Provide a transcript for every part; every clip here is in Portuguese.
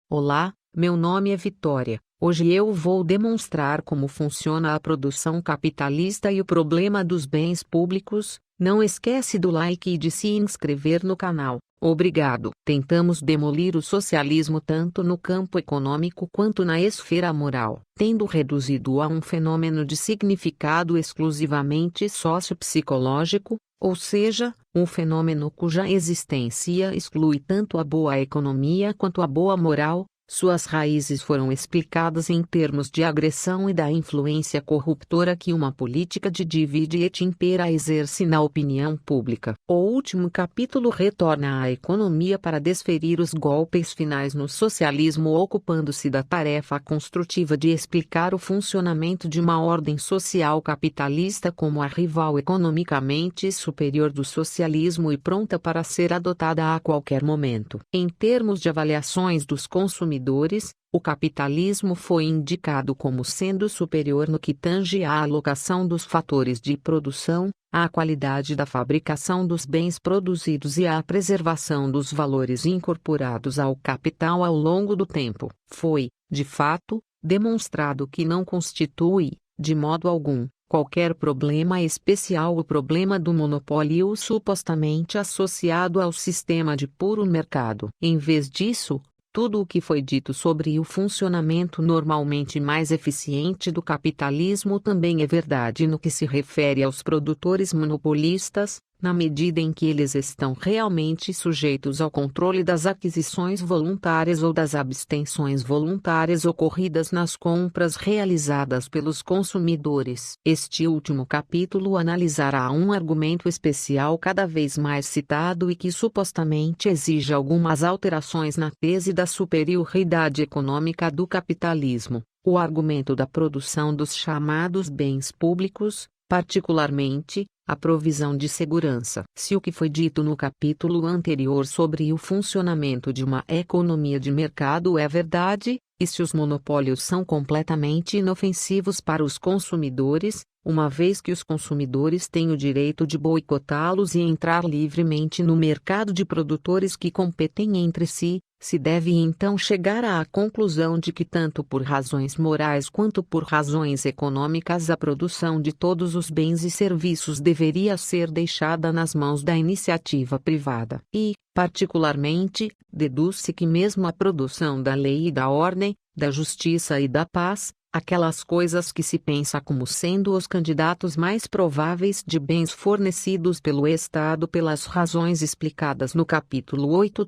Olá, meu nome é Vitória. Hoje eu vou demonstrar como funciona a produção capitalista e o problema dos bens públicos. Não esquece do like e de se inscrever no canal. Obrigado. Tentamos demolir o socialismo tanto no campo econômico quanto na esfera moral, tendo reduzido-o a um fenômeno de significado exclusivamente sociopsicológico, ou seja, um fenômeno cuja existência exclui tanto a boa economia quanto a boa moral. Suas raízes foram explicadas em termos de agressão e da influência corruptora que uma política de divide et impera exerce na opinião pública. O último capítulo retorna à economia para desferir os golpes finais no socialismo, ocupando-se da tarefa construtiva de explicar o funcionamento de uma ordem social capitalista como a rival economicamente superior do socialismo e pronta para ser adotada a qualquer momento. Em termos de avaliações dos consumidores, o capitalismo foi indicado como sendo superior no que tange à alocação dos fatores de produção, à qualidade da fabricação dos bens produzidos e à preservação dos valores incorporados ao capital ao longo do tempo. Foi, de fato, demonstrado que não constitui, de modo algum, qualquer problema especial o problema do monopólio supostamente associado ao sistema de puro mercado. Em vez disso, tudo o que foi dito sobre o funcionamento normalmente mais eficiente do capitalismo também é verdade no que se refere aos produtores monopolistas, na medida em que eles estão realmente sujeitos ao controle das aquisições voluntárias ou das abstenções voluntárias ocorridas nas compras realizadas pelos consumidores. Este último capítulo analisará um argumento especial cada vez mais citado e que supostamente exige algumas alterações na tese da superioridade econômica do capitalismo, o argumento da produção dos chamados bens públicos, particularmente, a provisão de segurança. Se o que foi dito no capítulo anterior sobre o funcionamento de uma economia de mercado é verdade, e se os monopólios são completamente inofensivos para os consumidores, uma vez que os consumidores têm o direito de boicotá-los e entrar livremente no mercado de produtores que competem entre si, se deve então chegar à conclusão de que tanto por razões morais quanto por razões econômicas a produção de todos os bens e serviços deveria ser deixada nas mãos da iniciativa privada. E, particularmente, deduz-se que mesmo a produção da lei e da ordem, da justiça e da paz, aquelas coisas que se pensa como sendo os candidatos mais prováveis de bens fornecidos pelo Estado pelas razões explicadas no capítulo 8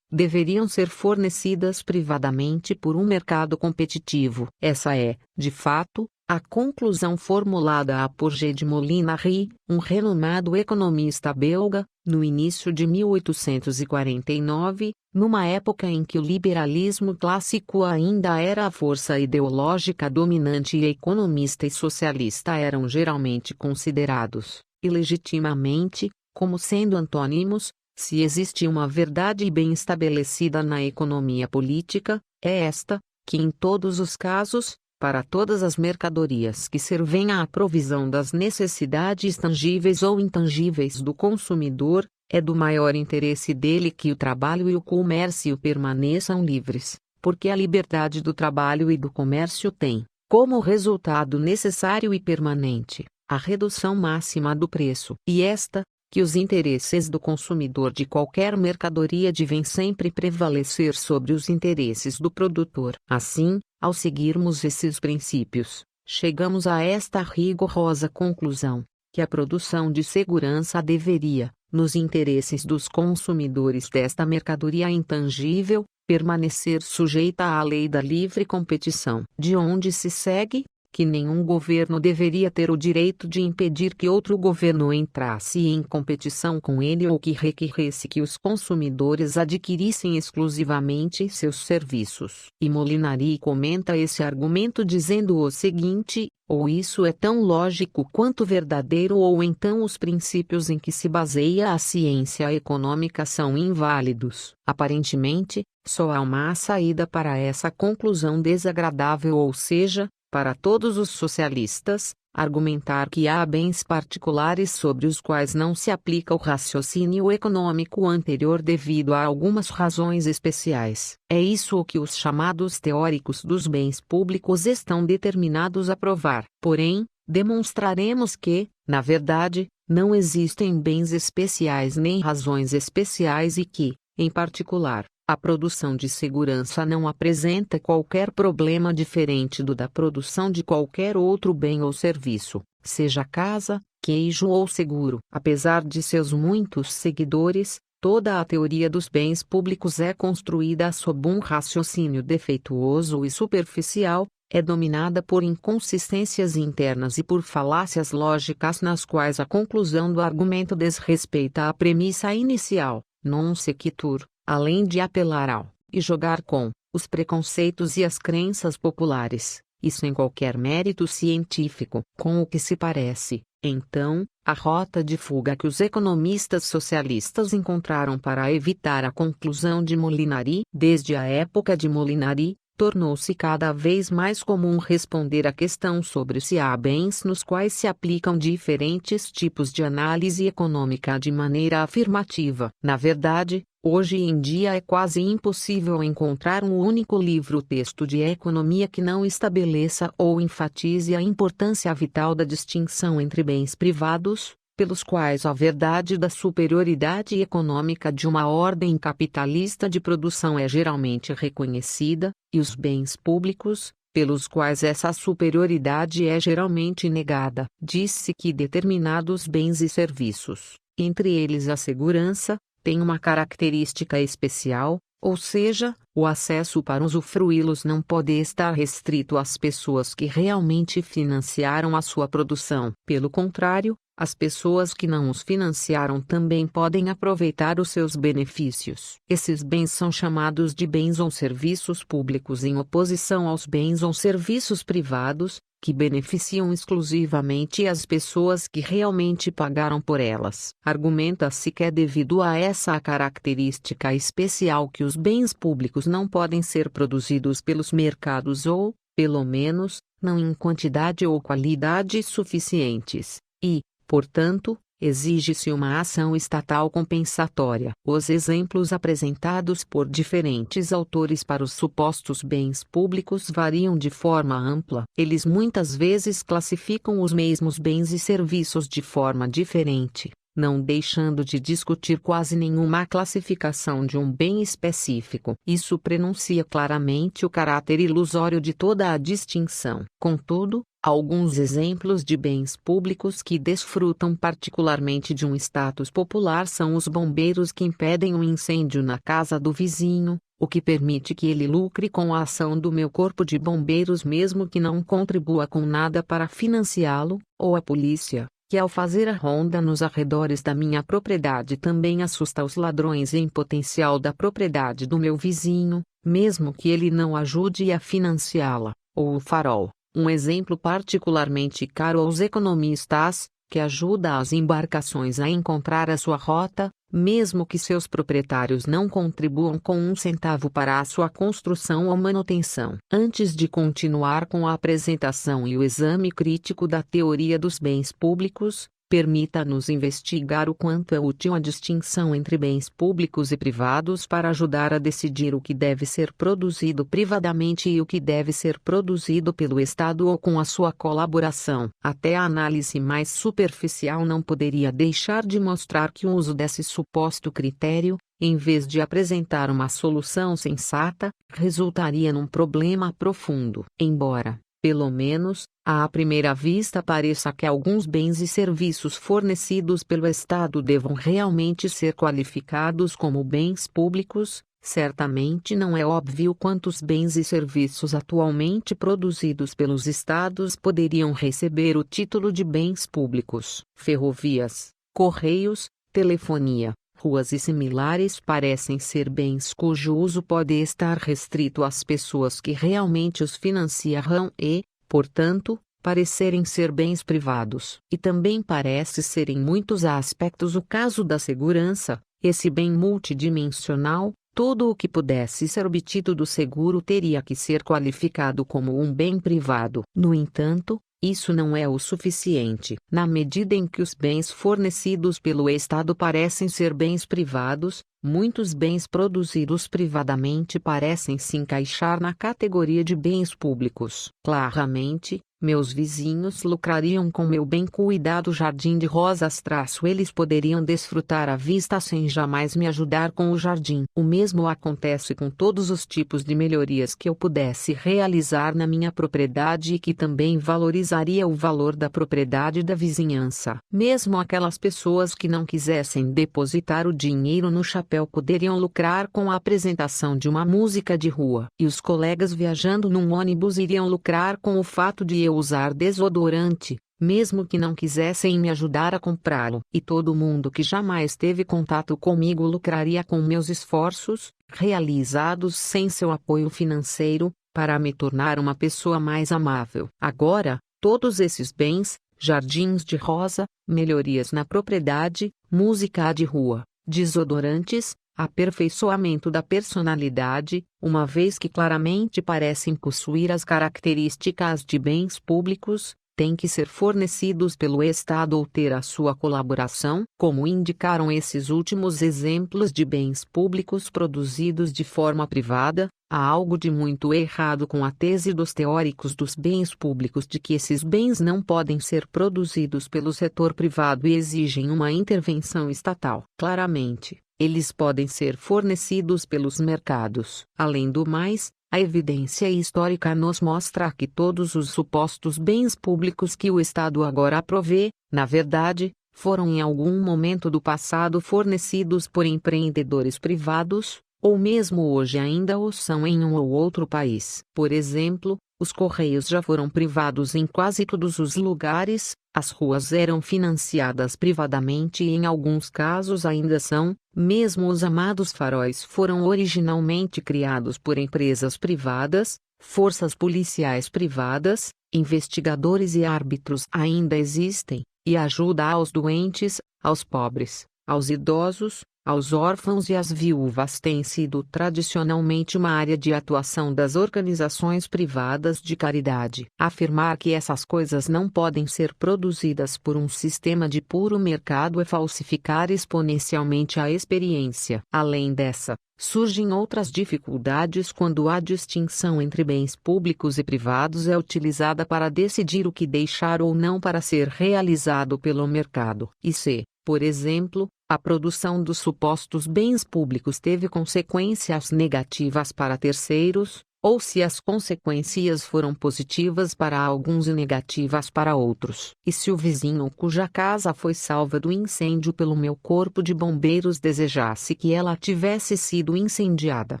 deveriam ser fornecidas privadamente por um mercado competitivo. Essa é, de fato, a conclusão formulada por G. de Molinari, um renomado economista belga, no início de 1849, numa época em que o liberalismo clássico ainda era a força ideológica dominante e economista e socialista eram geralmente considerados, e legitimamente, como sendo antônimos. Se existe uma verdade bem estabelecida na economia política, é esta, que em todos os casos, para todas as mercadorias que servem à provisão das necessidades tangíveis ou intangíveis do consumidor, é do maior interesse dele que o trabalho e o comércio permaneçam livres, porque a liberdade do trabalho e do comércio tem, como resultado necessário e permanente, a redução máxima do preço. E esta, que os interesses do consumidor de qualquer mercadoria devem sempre prevalecer sobre os interesses do produtor. Assim, ao seguirmos esses princípios, chegamos a esta rigorosa conclusão, que a produção de segurança deveria, nos interesses dos consumidores desta mercadoria intangível, permanecer sujeita à lei da livre competição. De onde se segue que nenhum governo deveria ter o direito de impedir que outro governo entrasse em competição com ele ou que requeresse que os consumidores adquirissem exclusivamente seus serviços. E Molinari comenta esse argumento dizendo o seguinte: ou isso é tão lógico quanto verdadeiro ou então os princípios em que se baseia a ciência econômica são inválidos. Aparentemente, só há uma saída para essa conclusão desagradável, ou seja, para todos os socialistas, argumentar que há bens particulares sobre os quais não se aplica o raciocínio econômico anterior devido a algumas razões especiais. É isso o que os chamados teóricos dos bens públicos estão determinados a provar. Porém, demonstraremos que, na verdade, não existem bens especiais nem razões especiais e que, em particular, a produção de segurança não apresenta qualquer problema diferente do da produção de qualquer outro bem ou serviço, seja casa, queijo ou seguro. Apesar de seus muitos seguidores, toda a teoria dos bens públicos é construída sob um raciocínio defeituoso e superficial, é dominada por inconsistências internas e por falácias lógicas nas quais a conclusão do argumento desrespeita a premissa inicial, non sequitur, além de apelar ao, e jogar com, os preconceitos e as crenças populares, e sem qualquer mérito científico. Com o que se parece, então, a rota de fuga que os economistas socialistas encontraram para evitar a conclusão de Molinari, desde a época de Molinari, tornou-se cada vez mais comum responder à questão sobre se há bens nos quais se aplicam diferentes tipos de análise econômica de maneira afirmativa. Na verdade, hoje em dia é quase impossível encontrar um único livro-texto de economia que não estabeleça ou enfatize a importância vital da distinção entre bens privados, pelos quais a verdade da superioridade econômica de uma ordem capitalista de produção é geralmente reconhecida, e os bens públicos, pelos quais essa superioridade é geralmente negada. Diz-se que determinados bens e serviços, entre eles a segurança, têm uma característica especial, ou seja, o acesso para usufruí-los não pode estar restrito às pessoas que realmente financiaram a sua produção. Pelo contrário, as pessoas que não os financiaram também podem aproveitar os seus benefícios. Esses bens são chamados de bens ou serviços públicos em oposição aos bens ou serviços privados, que beneficiam exclusivamente as pessoas que realmente pagaram por elas. Argumenta-se que é devido a essa característica especial que os bens públicos não podem ser produzidos pelos mercados ou, pelo menos, não em quantidade ou qualidade suficientes, e, portanto, exige-se uma ação estatal compensatória. Os exemplos apresentados por diferentes autores para os supostos bens públicos variam de forma ampla. Eles muitas vezes classificam os mesmos bens e serviços de forma diferente, não deixando de discutir quase nenhuma classificação de um bem específico. Isso prenuncia claramente o caráter ilusório de toda a distinção. Contudo, alguns exemplos de bens públicos que desfrutam particularmente de um status popular são os bombeiros que impedem um incêndio na casa do vizinho, o que permite que ele lucre com a ação do meu corpo de bombeiros mesmo que não contribua com nada para financiá-lo, ou a polícia, que ao fazer a ronda nos arredores da minha propriedade também assusta os ladrões em potencial da propriedade do meu vizinho, mesmo que ele não ajude a financiá-la, ou o farol. Um exemplo particularmente caro aos economistas, que ajuda as embarcações a encontrar a sua rota, mesmo que seus proprietários não contribuam com um centavo para a sua construção ou manutenção. Antes de continuar com a apresentação e o exame crítico da teoria dos bens públicos, permita-nos investigar o quanto é útil a distinção entre bens públicos e privados para ajudar a decidir o que deve ser produzido privadamente e o que deve ser produzido pelo Estado ou com a sua colaboração. Até a análise mais superficial não poderia deixar de mostrar que o uso desse suposto critério, em vez de apresentar uma solução sensata, resultaria num problema profundo. Embora, pelo menos, à primeira vista pareça que alguns bens e serviços fornecidos pelo Estado devam realmente ser qualificados como bens públicos, certamente não é óbvio quantos bens e serviços atualmente produzidos pelos Estados poderiam receber o título de bens públicos. Ferrovias, correios, telefonia, ruas e similares parecem ser bens cujo uso pode estar restrito às pessoas que realmente os financiarão e, portanto, parecerem ser bens privados. E também parece ser em muitos aspectos o caso da segurança, esse bem multidimensional. Todo o que pudesse ser obtido do seguro teria que ser qualificado como um bem privado. No entanto, Isso não é o suficiente. Na medida em que os bens fornecidos pelo Estado parecem ser bens privados, muitos bens produzidos privadamente parecem se encaixar na categoria de bens públicos. Claramente, meus vizinhos lucrariam com meu bem cuidado jardim de rosas. Eles poderiam desfrutar a vista sem jamais me ajudar com o jardim. O mesmo acontece com todos os tipos de melhorias que eu pudesse realizar na minha propriedade e que também valorizaria o valor da propriedade da vizinhança. Mesmo aquelas pessoas que não quisessem depositar o dinheiro no chapéu poderiam lucrar com a apresentação de uma música de rua. E os colegas viajando num ônibus iriam lucrar com o fato de eu usar desodorante, mesmo que não quisessem me ajudar a comprá-lo. E todo mundo que jamais teve contato comigo lucraria com meus esforços, realizados sem seu apoio financeiro, para me tornar uma pessoa mais amável. Agora, todos esses bens, jardins de rosa, melhorias na propriedade, música de rua, desodorantes, aperfeiçoamento da personalidade, uma vez que claramente parecem possuir as características de bens públicos, têm que ser fornecidos pelo Estado ou ter a sua colaboração, como indicaram esses últimos exemplos de bens públicos produzidos de forma privada. Há algo de muito errado com a tese dos teóricos dos bens públicos de que esses bens não podem ser produzidos pelo setor privado e exigem uma intervenção estatal. Claramente, eles podem ser fornecidos pelos mercados. Além do mais, a evidência histórica nos mostra que todos os supostos bens públicos que o Estado agora provê, na verdade, foram em algum momento do passado fornecidos por empreendedores privados, ou mesmo hoje ainda o são em um ou outro país. Por exemplo, os Correios já foram privados em quase todos os lugares, as ruas eram financiadas privadamente e em alguns casos ainda são, mesmo os amados faróis foram originalmente criados por empresas privadas, forças policiais privadas, investigadores e árbitros ainda existem, e a ajuda aos doentes, aos pobres, aos idosos, aos órfãos e às viúvas tem sido tradicionalmente uma área de atuação das organizações privadas de caridade. Afirmar que essas coisas não podem ser produzidas por um sistema de puro mercado é falsificar exponencialmente a experiência. Além dessa, surgem outras dificuldades quando a distinção entre bens públicos e privados é utilizada para decidir o que deixar ou não para ser realizado pelo mercado. E se, por exemplo, a produção dos supostos bens públicos teve consequências negativas para terceiros, ou se as consequências foram positivas para alguns e negativas para outros. E se o vizinho cuja casa foi salva do incêndio pelo meu corpo de bombeiros desejasse que ela tivesse sido incendiada,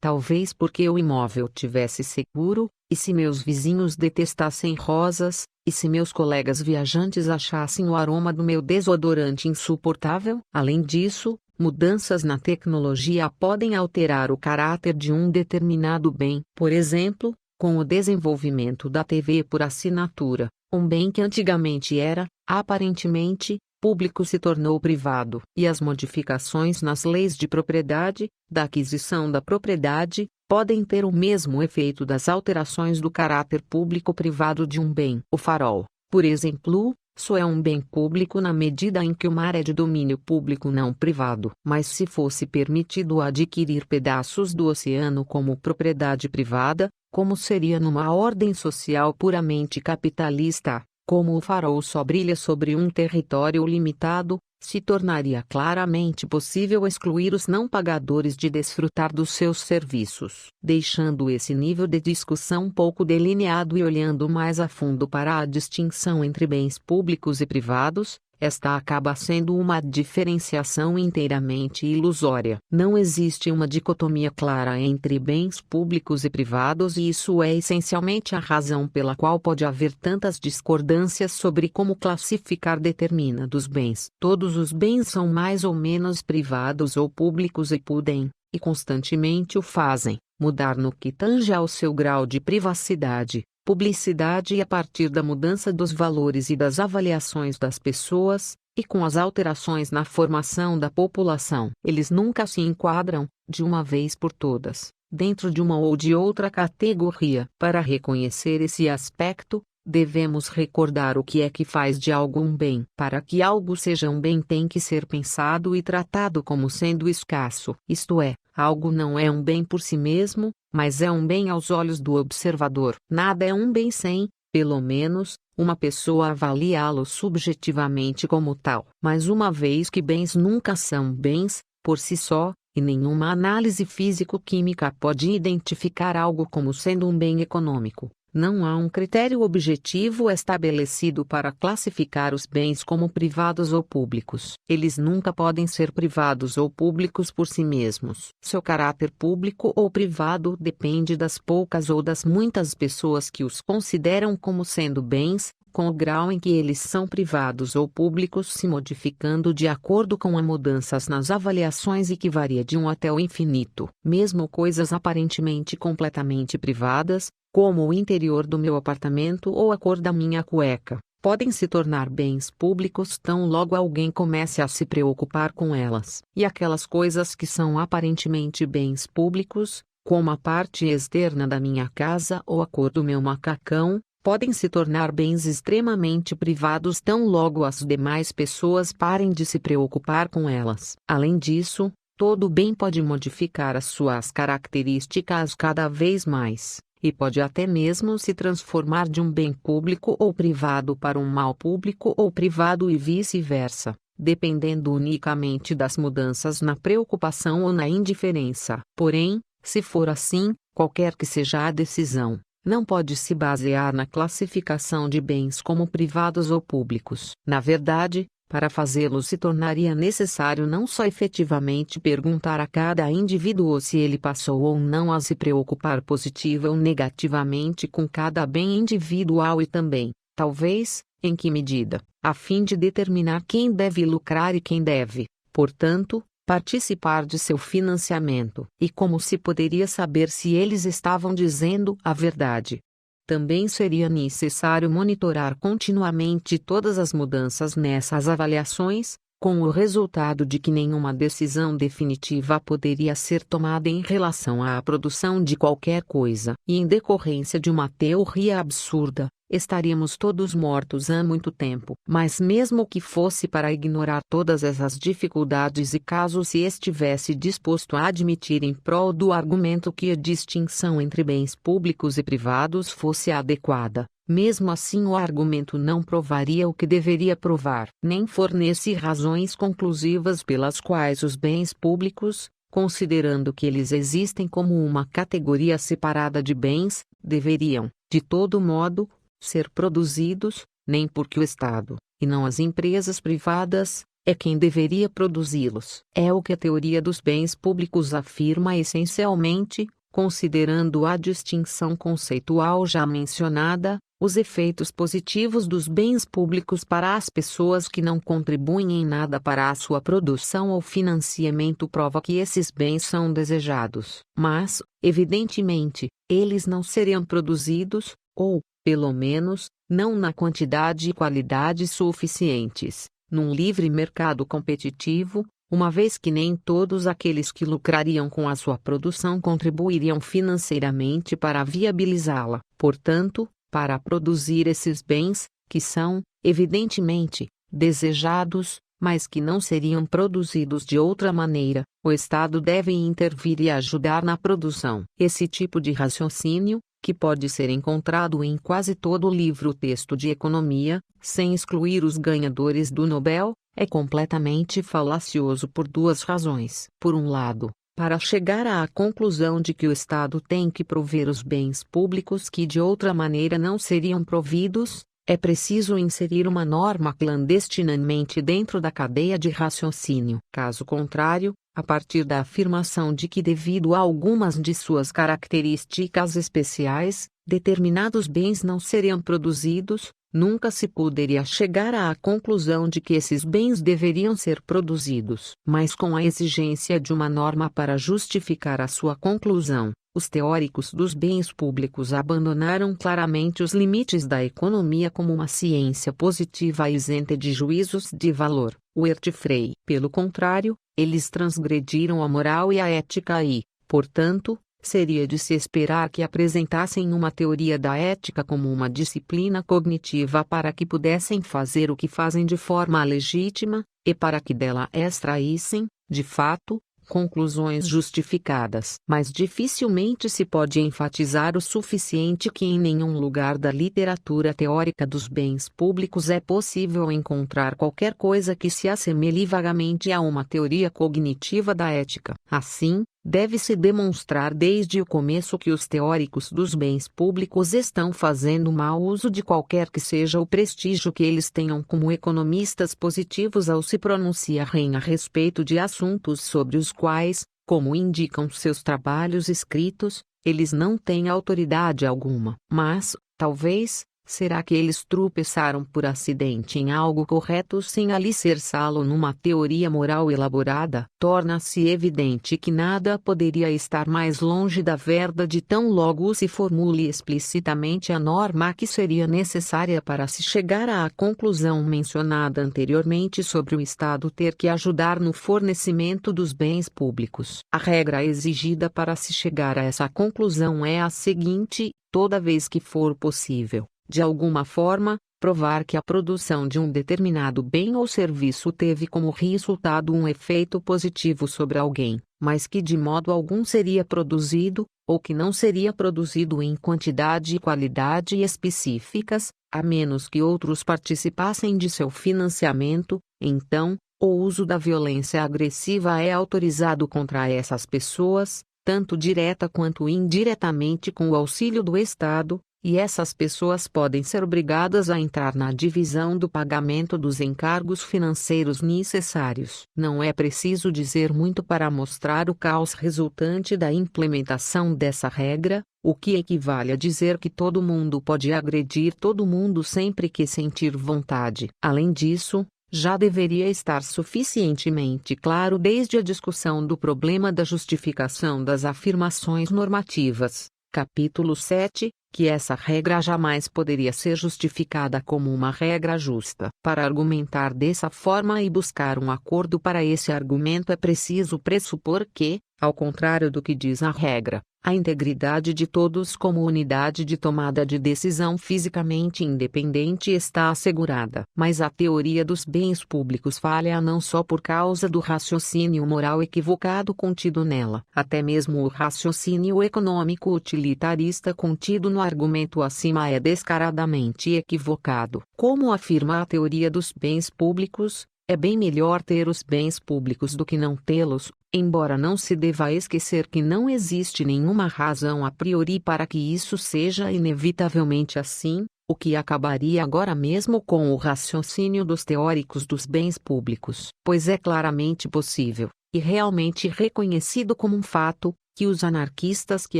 talvez porque o imóvel tivesse seguro, e se meus vizinhos detestassem rosas, e se meus colegas viajantes achassem o aroma do meu desodorante insuportável? Além disso, mudanças na tecnologia podem alterar o caráter de um determinado bem. Por exemplo, com o desenvolvimento da TV por assinatura, um bem que antigamente era, aparentemente, público se tornou privado. E as modificações nas leis de propriedade, da aquisição da propriedade, podem ter o mesmo efeito das alterações do caráter público-privado de um bem. O farol, por exemplo, só é um bem público na medida em que o mar é de domínio público não privado. Mas se fosse permitido adquirir pedaços do oceano como propriedade privada, como seria numa ordem social puramente capitalista, como o farol só brilha sobre um território limitado, se tornaria claramente possível excluir os não pagadores de desfrutar dos seus serviços. Deixando esse nível de discussão pouco delineado e olhando mais a fundo para a distinção entre bens públicos e privados, esta acaba sendo uma diferenciação inteiramente ilusória. Não existe uma dicotomia clara entre bens públicos e privados e isso é essencialmente a razão pela qual pode haver tantas discordâncias sobre como classificar determinados bens. Todos os bens são mais ou menos privados ou públicos e podem, e constantemente o fazem, mudar no que tange ao seu grau de privacidade, publicidade e a partir da mudança dos valores e das avaliações das pessoas, e com as alterações na formação da população. Eles nunca se enquadram, de uma vez por todas, dentro de uma ou de outra categoria. Para reconhecer esse aspecto, devemos recordar o que é que faz de algo um bem. Para que algo seja um bem tem que ser pensado e tratado como sendo escasso. Isto é, algo não é um bem por si mesmo, mas é um bem aos olhos do observador. Nada é um bem sem, pelo menos, uma pessoa avaliá-lo subjetivamente como tal. Mas uma vez que bens nunca são bens, por si só, e nenhuma análise físico-química pode identificar algo como sendo um bem econômico, não há um critério objetivo estabelecido para classificar os bens como privados ou públicos. Eles nunca podem ser privados ou públicos por si mesmos. Seu caráter público ou privado depende das poucas ou das muitas pessoas que os consideram como sendo bens, com o grau em que eles são privados ou públicos se modificando de acordo com as mudanças nas avaliações e que varia de 1 até o infinito. Mesmo coisas aparentemente completamente privadas, como o interior do meu apartamento ou a cor da minha cueca, podem se tornar bens públicos tão logo alguém comece a se preocupar com elas. E aquelas coisas que são aparentemente bens públicos, como a parte externa da minha casa ou a cor do meu macacão, podem se tornar bens extremamente privados tão logo as demais pessoas parem de se preocupar com elas. Além disso, todo bem pode modificar as suas características cada vez mais, e pode até mesmo se transformar de um bem público ou privado para um mal público ou privado e vice-versa, dependendo unicamente das mudanças na preocupação ou na indiferença. Porém, se for assim, qualquer que seja a decisão, não pode se basear na classificação de bens como privados ou públicos. Na verdade, para fazê-lo se tornaria necessário não só efetivamente perguntar a cada indivíduo se ele passou ou não a se preocupar positiva ou negativamente com cada bem individual e também, talvez, em que medida, a fim de determinar quem deve lucrar e quem deve, portanto, participar de seu financiamento. E como se poderia saber se eles estavam dizendo a verdade? Também seria necessário monitorar continuamente todas as mudanças nessas avaliações, com o resultado de que nenhuma decisão definitiva poderia ser tomada em relação à produção de qualquer coisa. E em decorrência de uma teoria absurda, estaríamos todos mortos há muito tempo. Mas mesmo que fosse para ignorar todas essas dificuldades e caso se estivesse disposto a admitir em prol do argumento que a distinção entre bens públicos e privados fosse adequada, mesmo assim o argumento não provaria o que deveria provar, nem fornece razões conclusivas pelas quais os bens públicos, considerando que eles existem como uma categoria separada de bens, deveriam, de todo modo, ser produzidos, nem porque o Estado, e não as empresas privadas, é quem deveria produzi-los. É o que a teoria dos bens públicos afirma essencialmente, considerando a distinção conceitual já mencionada, os efeitos positivos dos bens públicos para as pessoas que não contribuem em nada para a sua produção ou financiamento prova que esses bens são desejados. Mas, evidentemente, eles não seriam produzidos, ou, pelo menos, não na quantidade e qualidade suficientes, num livre mercado competitivo, uma vez que nem todos aqueles que lucrariam com a sua produção contribuiriam financeiramente para viabilizá-la. Portanto, para produzir esses bens, que são, evidentemente, desejados, mas que não seriam produzidos de outra maneira, o Estado deve intervir e ajudar na produção. Esse tipo de raciocínio, que pode ser encontrado em quase todo livro-texto de economia, sem excluir os ganhadores do Nobel, é completamente falacioso por duas razões. Por um lado, para chegar à conclusão de que o Estado tem que prover os bens públicos que de outra maneira não seriam providos, é preciso inserir uma norma clandestinamente dentro da cadeia de raciocínio. Caso contrário, a partir da afirmação de que devido a algumas de suas características especiais, determinados bens não seriam produzidos, nunca se poderia chegar à conclusão de que esses bens deveriam ser produzidos. Mas com a exigência de uma norma para justificar a sua conclusão, os teóricos dos bens públicos abandonaram claramente os limites da economia como uma ciência positiva isenta de juízos de valor. Werth Frey. Pelo contrário, eles transgrediram a moral e a ética e, portanto, seria de se esperar que apresentassem uma teoria da ética como uma disciplina cognitiva para que pudessem fazer o que fazem de forma legítima, e para que dela extraíssem, de fato, conclusões justificadas. Mas dificilmente se pode enfatizar o suficiente que em nenhum lugar da literatura teórica dos bens públicos é possível encontrar qualquer coisa que se assemelhe vagamente a uma teoria cognitiva da ética. Assim, deve-se demonstrar desde o começo que os teóricos dos bens públicos estão fazendo mau uso de qualquer que seja o prestígio que eles tenham como economistas positivos ao se pronunciarem a respeito de assuntos sobre os quais, como indicam seus trabalhos escritos, eles não têm autoridade alguma. Mas, talvez, será que eles tropeçaram por acidente em algo correto sem alicerçá-lo numa teoria moral elaborada? Torna-se evidente que nada poderia estar mais longe da verdade tão logo se formule explicitamente a norma que seria necessária para se chegar à conclusão mencionada anteriormente sobre o Estado ter que ajudar no fornecimento dos bens públicos. A regra exigida para se chegar a essa conclusão é a seguinte: toda vez que for possível, de alguma forma, provar que a produção de um determinado bem ou serviço teve como resultado um efeito positivo sobre alguém, mas que de modo algum seria produzido, ou que não seria produzido em quantidade e qualidade específicas, a menos que outros participassem de seu financiamento, então, o uso da violência agressiva é autorizado contra essas pessoas, tanto direta quanto indiretamente com o auxílio do Estado, e essas pessoas podem ser obrigadas a entrar na divisão do pagamento dos encargos financeiros necessários. Não é preciso dizer muito para mostrar o caos resultante da implementação dessa regra, o que equivale a dizer que todo mundo pode agredir todo mundo sempre que sentir vontade. Além disso, já deveria estar suficientemente claro desde a discussão do problema da justificação das afirmações normativas, capítulo 7, que essa regra jamais poderia ser justificada como uma regra justa. Para argumentar dessa forma e buscar um acordo para esse argumento é preciso pressupor que, ao contrário do que diz a regra, a integridade de todos como unidade de tomada de decisão fisicamente independente está assegurada. Mas a teoria dos bens públicos falha não só por causa do raciocínio moral equivocado contido nela. Até mesmo o raciocínio econômico utilitarista contido no argumento acima é descaradamente equivocado. Como afirma a teoria dos bens públicos, é bem melhor ter os bens públicos do que não tê-los, embora não se deva esquecer que não existe nenhuma razão a priori para que isso seja inevitavelmente assim, o que acabaria agora mesmo com o raciocínio dos teóricos dos bens públicos. Pois é claramente possível, e realmente reconhecido como um fato, que os anarquistas que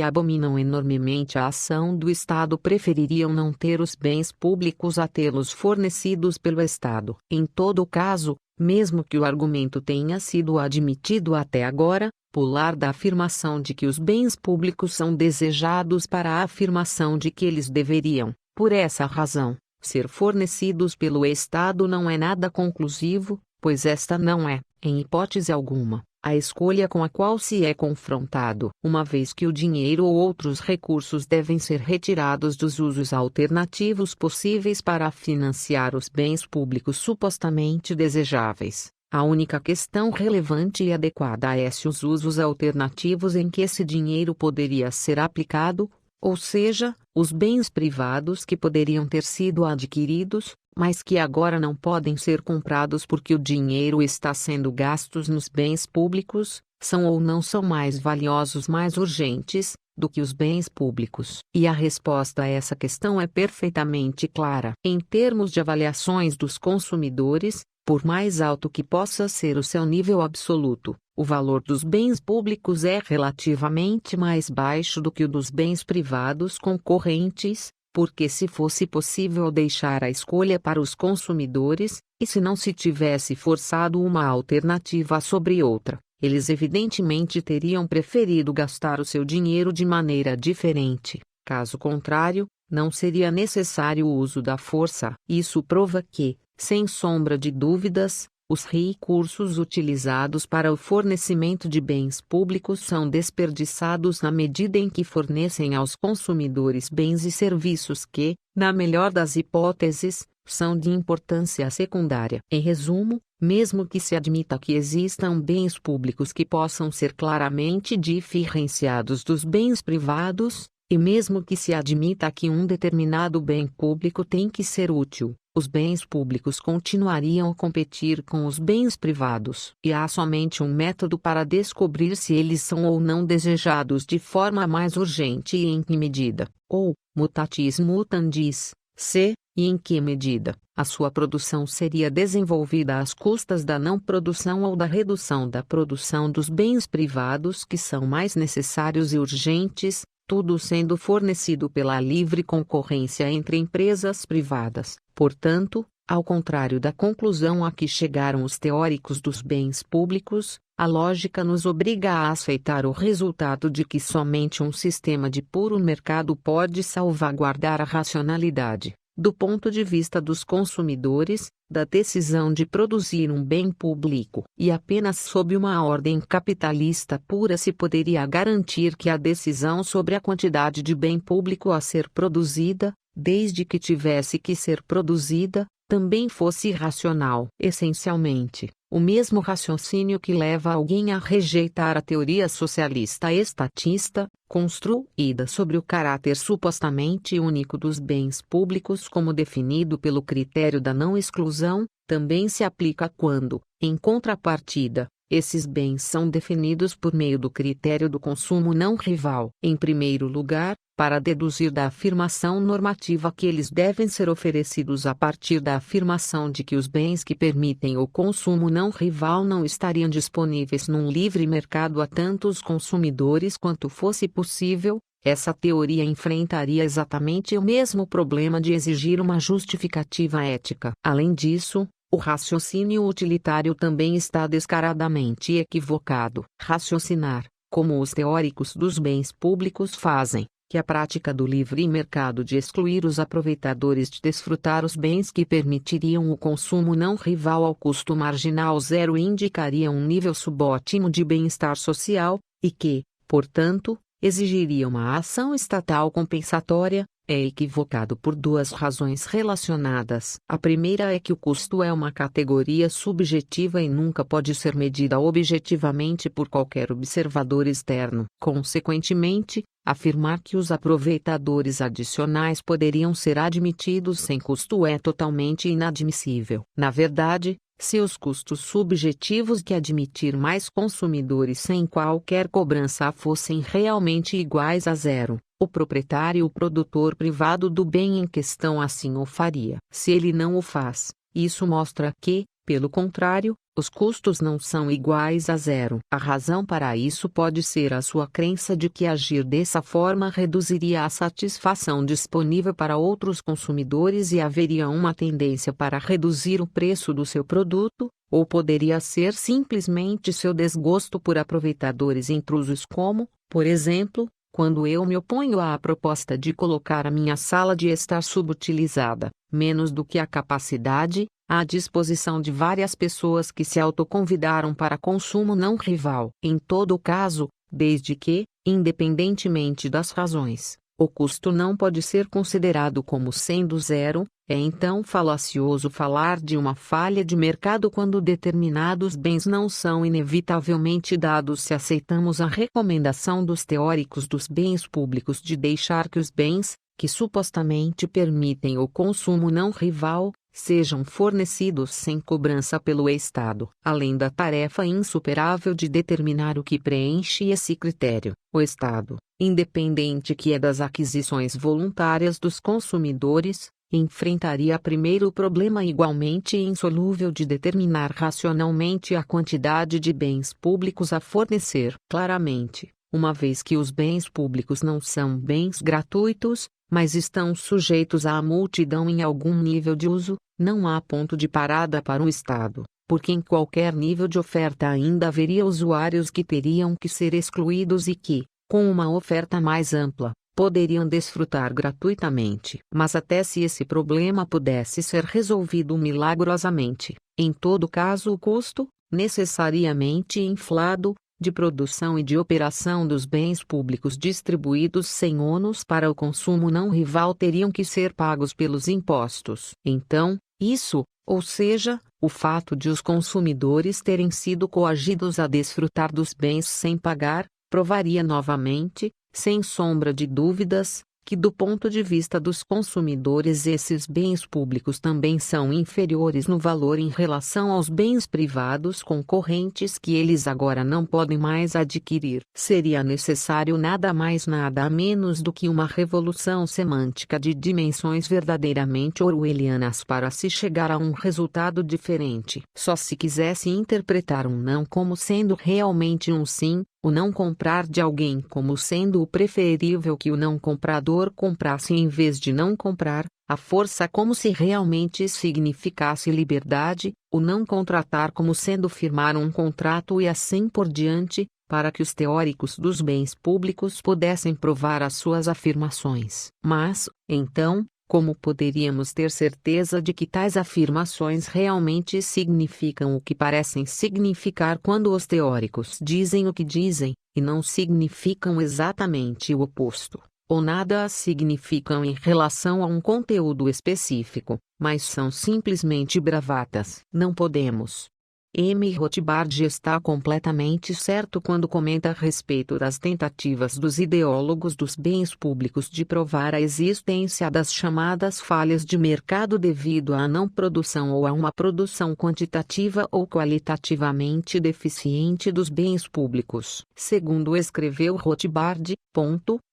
abominam enormemente a ação do Estado prefeririam não ter os bens públicos a tê-los fornecidos pelo Estado. Em todo caso, mesmo que o argumento tenha sido admitido até agora, pular da afirmação de que os bens públicos são desejados para a afirmação de que eles deveriam, por essa razão, ser fornecidos pelo Estado não é nada conclusivo, pois esta não é, em hipótese alguma, a escolha com a qual se é confrontado, uma vez que o dinheiro ou outros recursos devem ser retirados dos usos alternativos possíveis para financiar os bens públicos supostamente desejáveis. A única questão relevante e adequada é se os usos alternativos em que esse dinheiro poderia ser aplicado, ou seja, os bens privados que poderiam ter sido adquiridos, mas que agora não podem ser comprados porque o dinheiro está sendo gasto nos bens públicos, são ou não são mais valiosos, mais urgentes, do que os bens públicos. E a resposta a essa questão é perfeitamente clara. Em termos de avaliações dos consumidores, por mais alto que possa ser o seu nível absoluto, o valor dos bens públicos é relativamente mais baixo do que o dos bens privados concorrentes, porque se fosse possível deixar a escolha para os consumidores, e se não se tivesse forçado uma alternativa sobre outra, eles evidentemente teriam preferido gastar o seu dinheiro de maneira diferente. Caso contrário, não seria necessário o uso da força. Isso prova que, sem sombra de dúvidas, os recursos utilizados para o fornecimento de bens públicos são desperdiçados na medida em que fornecem aos consumidores bens e serviços que, na melhor das hipóteses, são de importância secundária. Em resumo, mesmo que se admita que existam bens públicos que possam ser claramente diferenciados dos bens privados, e mesmo que se admita que um determinado bem público tem que ser útil, os bens públicos continuariam a competir com os bens privados. E há somente um método para descobrir se eles são ou não desejados de forma mais urgente e em que medida, ou, mutatis mutandis, se, e em que medida, a sua produção seria desenvolvida às custas da não produção ou da redução da produção dos bens privados que são mais necessários e urgentes, tudo sendo fornecido pela livre concorrência entre empresas privadas. Portanto, ao contrário da conclusão a que chegaram os teóricos dos bens públicos, a lógica nos obriga a aceitar o resultado de que somente um sistema de puro mercado pode salvaguardar a racionalidade, do ponto de vista dos consumidores, da decisão de produzir um bem público. E apenas sob uma ordem capitalista pura se poderia garantir que a decisão sobre a quantidade de bem público a ser produzida, desde que tivesse que ser produzida, também fosse racional. Essencialmente, o mesmo raciocínio que leva alguém a rejeitar a teoria socialista estatista, construída sobre o caráter supostamente único dos bens públicos como definido pelo critério da não exclusão, também se aplica quando, em contrapartida, esses bens são definidos por meio do critério do consumo não rival. Em primeiro lugar, para deduzir da afirmação normativa que eles devem ser oferecidos a partir da afirmação de que os bens que permitem o consumo não rival não estariam disponíveis num livre mercado a tantos consumidores quanto fosse possível, essa teoria enfrentaria exatamente o mesmo problema de exigir uma justificativa ética. Além disso, o raciocínio utilitário também está descaradamente equivocado. Raciocinar, como os teóricos dos bens públicos fazem, que a prática do livre mercado de excluir os aproveitadores de desfrutar os bens que permitiriam o consumo não rival ao custo marginal zero indicaria um nível subótimo de bem-estar social, e que, portanto, exigiria uma ação estatal compensatória, é equivocado por duas razões relacionadas. A primeira é que o custo é uma categoria subjetiva e nunca pode ser medida objetivamente por qualquer observador externo. Consequentemente, afirmar que os aproveitadores adicionais poderiam ser admitidos sem custo é totalmente inadmissível. Na verdade, se os custos subjetivos de admitir mais consumidores sem qualquer cobrança fossem realmente iguais a zero, o proprietário ou produtor privado do bem em questão assim o faria. Se ele não o faz, isso mostra que, pelo contrário, os custos não são iguais a zero. A razão para isso pode ser a sua crença de que agir dessa forma reduziria a satisfação disponível para outros consumidores e haveria uma tendência para reduzir o preço do seu produto, ou poderia ser simplesmente seu desgosto por aproveitadores intrusos como, por exemplo, quando eu me oponho à proposta de colocar a minha sala de estar subutilizada, menos do que a capacidade, à disposição de várias pessoas que se autoconvidaram para consumo não rival. Em todo caso, desde que, independentemente das razões, o custo não pode ser considerado como sendo zero, é então falacioso falar de uma falha de mercado quando determinados bens não são inevitavelmente dados se aceitamos a recomendação dos teóricos dos bens públicos de deixar que os bens, que supostamente permitem o consumo não rival, sejam fornecidos sem cobrança pelo Estado. Além da tarefa insuperável de determinar o que preenche esse critério, o Estado, independente que é das aquisições voluntárias dos consumidores, enfrentaria primeiro o problema igualmente insolúvel de determinar racionalmente a quantidade de bens públicos a fornecer. Claramente, uma vez que os bens públicos não são bens gratuitos, mas estão sujeitos à multidão em algum nível de uso, não há ponto de parada para o Estado, porque em qualquer nível de oferta ainda haveria usuários que teriam que ser excluídos e que, com uma oferta mais ampla, poderiam desfrutar gratuitamente. Mas até se esse problema pudesse ser resolvido milagrosamente, em todo caso o custo, necessariamente inflado, de produção e de operação dos bens públicos distribuídos sem ônus para o consumo não rival teriam que ser pagos pelos impostos. Então, isso, ou seja, o fato de os consumidores terem sido coagidos a desfrutar dos bens sem pagar, provaria novamente, sem sombra de dúvidas, que do ponto de vista dos consumidores esses bens públicos também são inferiores no valor em relação aos bens privados concorrentes que eles agora não podem mais adquirir. Seria necessário nada mais nada menos do que uma revolução semântica de dimensões verdadeiramente orwellianas para se chegar a um resultado diferente. Só se quisesse interpretar um não como sendo realmente um sim, o não comprar de alguém como sendo o preferível que o não comprador comprasse em vez de não comprar, a força como se realmente significasse liberdade, o não contratar como sendo firmar um contrato e assim por diante, para que os teóricos dos bens públicos pudessem provar as suas afirmações. Mas, então, como poderíamos ter certeza de que tais afirmações realmente significam o que parecem significar quando os teóricos dizem o que dizem, e não significam exatamente o oposto, ou nada significam em relação a um conteúdo específico, mas são simplesmente bravatas? Não podemos. M. Rothbard está completamente certo quando comenta a respeito das tentativas dos ideólogos dos bens públicos de provar a existência das chamadas falhas de mercado devido à não produção ou a uma produção quantitativa ou qualitativamente deficiente dos bens públicos. Segundo escreveu Rothbard,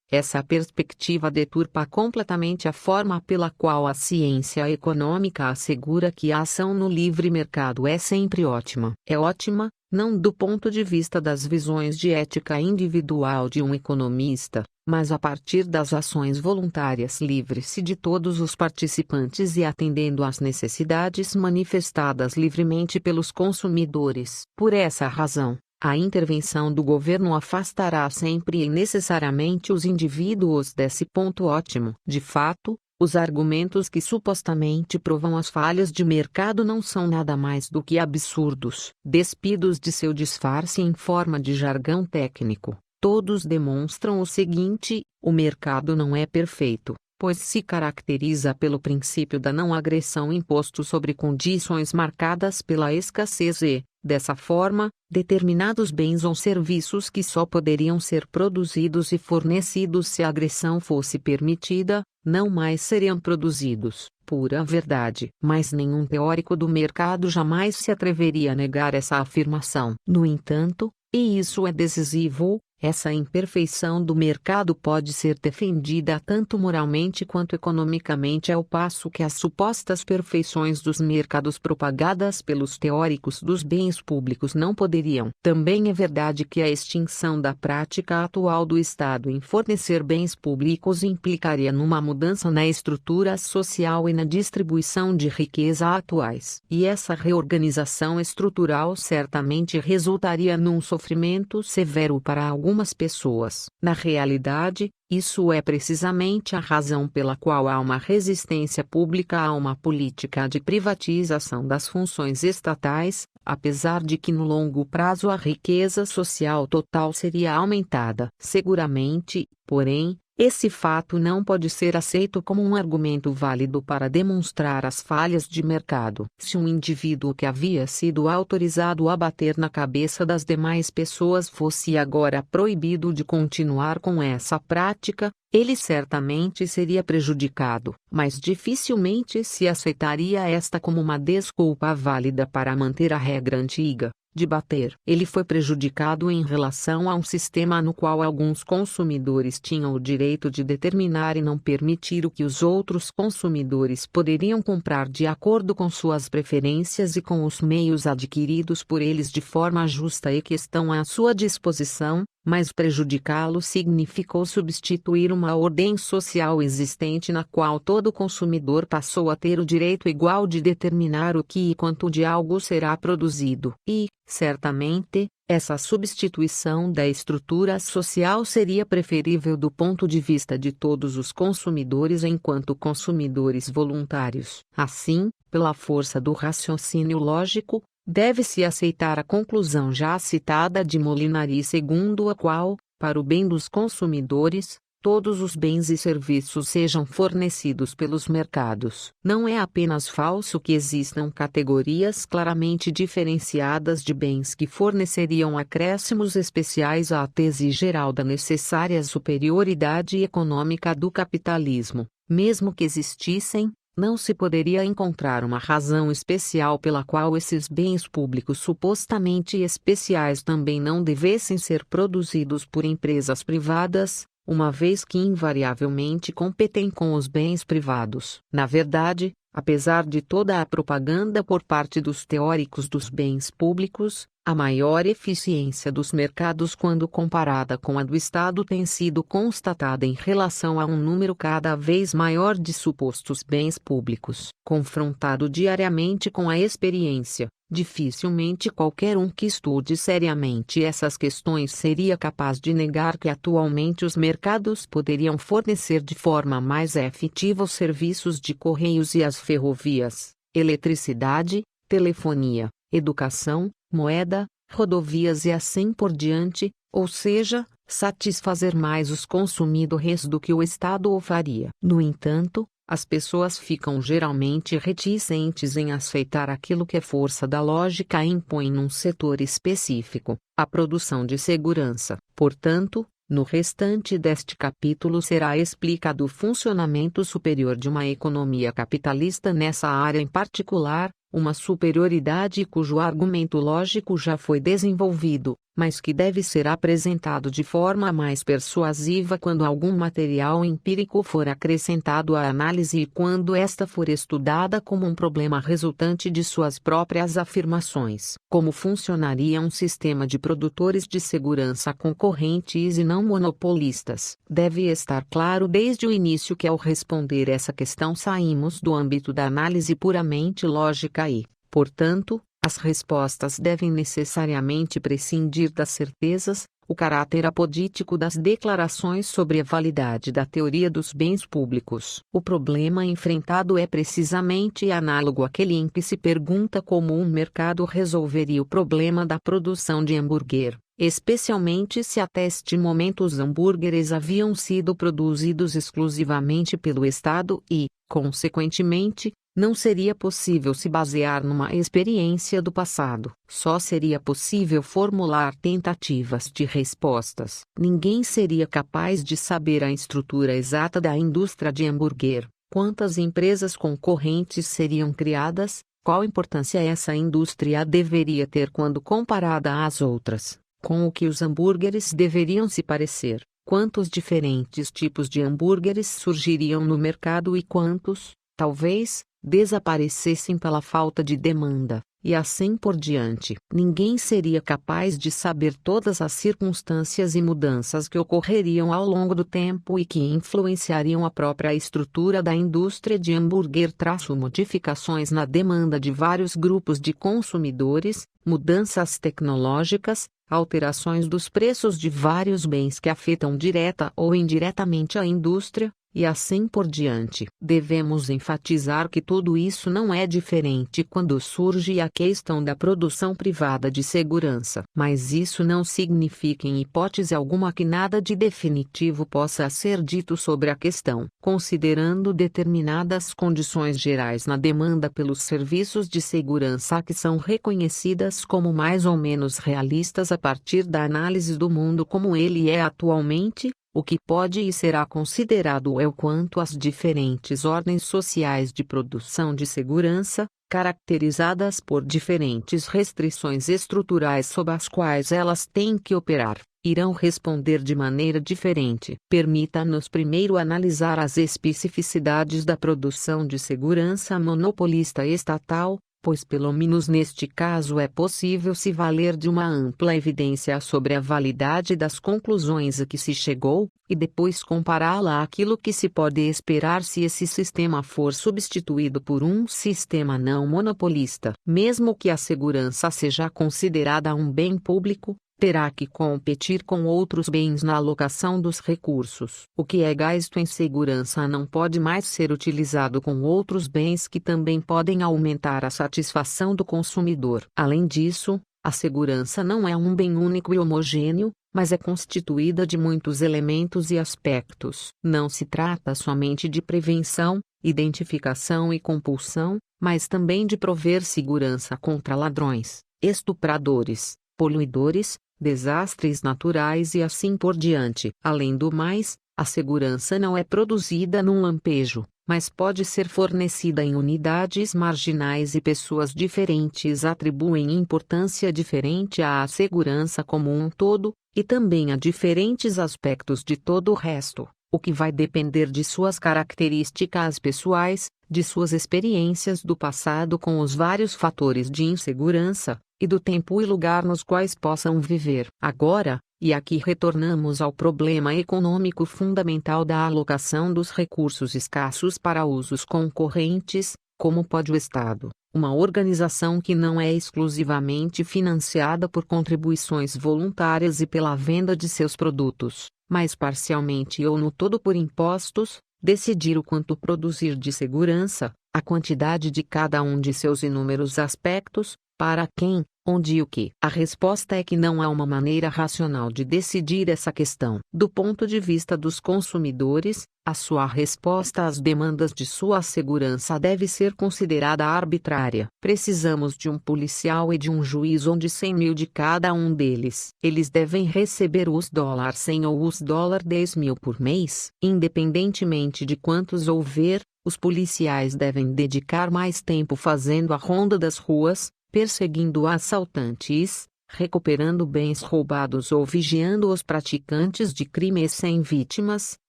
essa perspectiva deturpa completamente a forma pela qual a ciência econômica assegura que a ação no livre mercado é sempre ótima. É ótima, não do ponto de vista das visões de ética individual de um economista, mas a partir das ações voluntárias livres de todos os participantes e atendendo às necessidades manifestadas livremente pelos consumidores. Por essa razão, a intervenção do governo afastará sempre e necessariamente os indivíduos desse ponto ótimo. De fato, os argumentos que supostamente provam as falhas de mercado não são nada mais do que absurdos, despidos de seu disfarce em forma de jargão técnico. Todos demonstram o seguinte: o mercado não é perfeito, pois se caracteriza pelo princípio da não agressão imposto sobre condições marcadas pela escassez e, dessa forma, determinados bens ou serviços que só poderiam ser produzidos e fornecidos se a agressão fosse permitida, não mais seriam produzidos. Pura verdade. Mas nenhum teórico do mercado jamais se atreveria a negar essa afirmação. No entanto, e isso é decisivo, essa imperfeição do mercado pode ser defendida tanto moralmente quanto economicamente ao passo que as supostas perfeições dos mercados propagadas pelos teóricos dos bens públicos não poderiam. Também é verdade que a extinção da prática atual do Estado em fornecer bens públicos implicaria numa mudança na estrutura social e na distribuição de riqueza atuais. E essa reorganização estrutural certamente resultaria num sofrimento severo para algumas pessoas. Na realidade, isso é precisamente a razão pela qual há uma resistência pública a uma política de privatização das funções estatais, apesar de que no longo prazo a riqueza social total seria aumentada. Seguramente, porém, esse fato não pode ser aceito como um argumento válido para demonstrar as falhas de mercado. Se um indivíduo que havia sido autorizado a bater na cabeça das demais pessoas fosse agora proibido de continuar com essa prática, ele certamente seria prejudicado, mas dificilmente se aceitaria esta como uma desculpa válida para manter a regra antiga de bater. Ele foi prejudicado em relação a um sistema no qual alguns consumidores tinham o direito de determinar e não permitir o que os outros consumidores poderiam comprar de acordo com suas preferências e com os meios adquiridos por eles de forma justa e que estão à sua disposição, mas prejudicá-lo significou substituir uma ordem social existente na qual todo consumidor passou a ter o direito igual de determinar o que e quanto de algo será produzido. E, certamente, essa substituição da estrutura social seria preferível do ponto de vista de todos os consumidores enquanto consumidores voluntários. Assim, pela força do raciocínio lógico, deve-se aceitar a conclusão já citada de Molinari, segundo a qual, para o bem dos consumidores, todos os bens e serviços sejam fornecidos pelos mercados. Não é apenas falso que existam categorias claramente diferenciadas de bens que forneceriam acréscimos especiais à tese geral da necessária superioridade econômica do capitalismo. Mesmo que existissem, não se poderia encontrar uma razão especial pela qual esses bens públicos supostamente especiais também não devessem ser produzidos por empresas privadas, uma vez que invariavelmente competem com os bens privados. Na verdade, apesar de toda a propaganda por parte dos teóricos dos bens públicos, a maior eficiência dos mercados quando comparada com a do Estado tem sido constatada em relação a um número cada vez maior de supostos bens públicos. Confrontado diariamente com a experiência, dificilmente qualquer um que estude seriamente essas questões seria capaz de negar que atualmente os mercados poderiam fornecer de forma mais efetiva os serviços de correios e as ferrovias, eletricidade, telefonia, educação, moeda, rodovias e assim por diante, ou seja, satisfazer mais os consumidores do que o Estado o faria. No entanto, as pessoas ficam geralmente reticentes em aceitar aquilo que a força da lógica impõe num setor específico, a produção de segurança. Portanto, no restante deste capítulo será explicado o funcionamento superior de uma economia capitalista nessa área em particular, uma superioridade cujo argumento lógico já foi desenvolvido, mas que deve ser apresentado de forma mais persuasiva quando algum material empírico for acrescentado à análise e quando esta for estudada como um problema resultante de suas próprias afirmações. Como funcionaria um sistema de produtores de segurança concorrentes e não monopolistas? Deve estar claro desde o início que ao responder essa questão saímos do âmbito da análise puramente lógica e, portanto, as respostas devem necessariamente prescindir das certezas, o caráter apodítico das declarações sobre a validade da teoria dos bens públicos. O problema enfrentado é precisamente análogo àquele em que se pergunta como um mercado resolveria o problema da produção de hambúrguer, especialmente se até este momento os hambúrgueres haviam sido produzidos exclusivamente pelo Estado e, consequentemente, não seria possível se basear numa experiência do passado. Só seria possível formular tentativas de respostas. Ninguém seria capaz de saber a estrutura exata da indústria de hambúrguer, quantas empresas concorrentes seriam criadas, qual importância essa indústria deveria ter quando comparada às outras, com o que os hambúrgueres deveriam se parecer, quantos diferentes tipos de hambúrgueres surgiriam no mercado e quantos, talvez, desaparecessem pela falta de demanda, e assim por diante. Ninguém seria capaz de saber todas as circunstâncias e mudanças que ocorreriam ao longo do tempo e que influenciariam a própria estrutura da indústria de hambúrguer, modificações na demanda de vários grupos de consumidores, mudanças tecnológicas, alterações dos preços de vários bens que afetam direta ou indiretamente a indústria, e assim por diante. Devemos enfatizar que tudo isso não é diferente quando surge a questão da produção privada de segurança. Mas isso não significa em hipótese alguma que nada de definitivo possa ser dito sobre a questão. Considerando determinadas condições gerais na demanda pelos serviços de segurança que são reconhecidas como mais ou menos realistas a partir da análise do mundo como ele é atualmente, o que pode e será considerado é o quanto as diferentes ordens sociais de produção de segurança, caracterizadas por diferentes restrições estruturais sob as quais elas têm que operar, irão responder de maneira diferente. Permita-nos primeiro analisar as especificidades da produção de segurança monopolista estatal, pois pelo menos neste caso é possível se valer de uma ampla evidência sobre a validade das conclusões a que se chegou, e depois compará-la àquilo que se pode esperar se esse sistema for substituído por um sistema não monopolista. Mesmo que a segurança seja considerada um bem público, terá que competir com outros bens na alocação dos recursos. O que é gasto em segurança não pode mais ser utilizado com outros bens que também podem aumentar a satisfação do consumidor. Além disso, a segurança não é um bem único e homogêneo, mas é constituída de muitos elementos e aspectos. Não se trata somente de prevenção, identificação e compulsão, mas também de prover segurança contra ladrões, estupradores, poluidores, desastres naturais e assim por diante. Além do mais, a segurança não é produzida num lampejo, mas pode ser fornecida em unidades marginais e pessoas diferentes atribuem importância diferente à segurança como um todo, e também a diferentes aspectos de todo o resto, o que vai depender de suas características pessoais, de suas experiências do passado com os vários fatores de insegurança, e do tempo e lugar nos quais possam viver. Agora, e aqui retornamos ao problema econômico fundamental da alocação dos recursos escassos para usos concorrentes, como pode o Estado, uma organização que não é exclusivamente financiada por contribuições voluntárias e pela venda de seus produtos, mas parcialmente ou no todo por impostos, decidir o quanto produzir de segurança, a quantidade de cada um de seus inúmeros aspectos, para quem, onde e o que? A resposta é que não há uma maneira racional de decidir essa questão. Do ponto de vista dos consumidores, a sua resposta às demandas de sua segurança deve ser considerada arbitrária. Precisamos de um policial e de um juiz onde 100 mil de cada um deles. Eles devem receber os $100 ou os $10 mil por mês. Independentemente de quantos houver, os policiais devem dedicar mais tempo fazendo a ronda das ruas, perseguindo assaltantes, recuperando bens roubados ou vigiando os praticantes de crimes sem vítimas,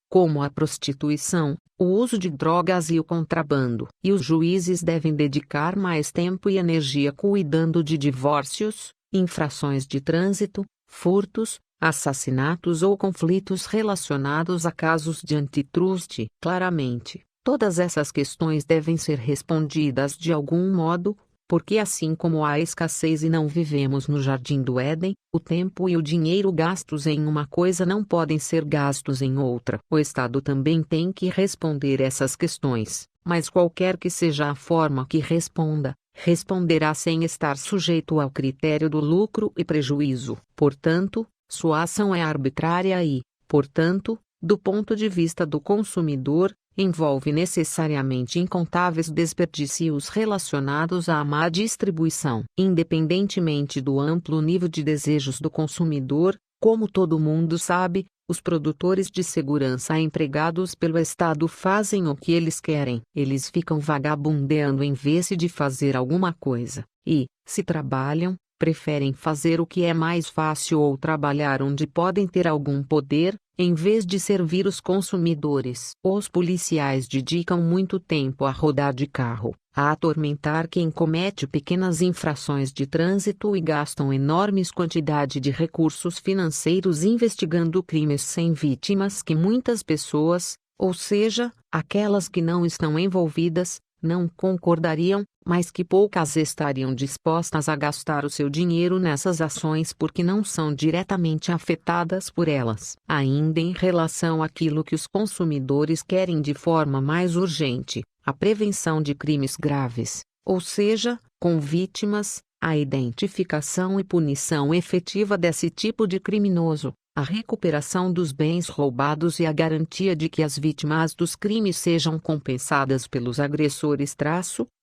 como a prostituição, o uso de drogas e o contrabando. E os juízes devem dedicar mais tempo e energia cuidando de divórcios, infrações de trânsito, furtos, assassinatos ou conflitos relacionados a casos de antitrust. Claramente, todas essas questões devem ser respondidas de algum modo, porque assim como há escassez e não vivemos no jardim do Éden, o tempo e o dinheiro gastos em uma coisa não podem ser gastos em outra. O Estado também tem que responder essas questões, mas qualquer que seja a forma que responda, responderá sem estar sujeito ao critério do lucro e prejuízo. Portanto, sua ação é arbitrária e, portanto, do ponto de vista do consumidor, envolve necessariamente incontáveis desperdícios relacionados à má distribuição. Independentemente do amplo nível de desejos do consumidor, como todo mundo sabe, os produtores de segurança empregados pelo Estado fazem o que eles querem. Eles ficam vagabundeando em vez de fazer alguma coisa, e, se trabalham, preferem fazer o que é mais fácil ou trabalhar onde podem ter algum poder, em vez de servir os consumidores. Os policiais dedicam muito tempo a rodar de carro, a atormentar quem comete pequenas infrações de trânsito e gastam enormes quantidades de recursos financeiros investigando crimes sem vítimas que muitas pessoas, ou seja, aquelas que não estão envolvidas, não concordariam, mas que poucas estariam dispostas a gastar o seu dinheiro nessas ações porque não são diretamente afetadas por elas. Ainda em relação àquilo que os consumidores querem de forma mais urgente, a prevenção de crimes graves, ou seja, com vítimas, a identificação e punição efetiva desse tipo de criminoso, a recuperação dos bens roubados e a garantia de que as vítimas dos crimes sejam compensadas pelos agressores.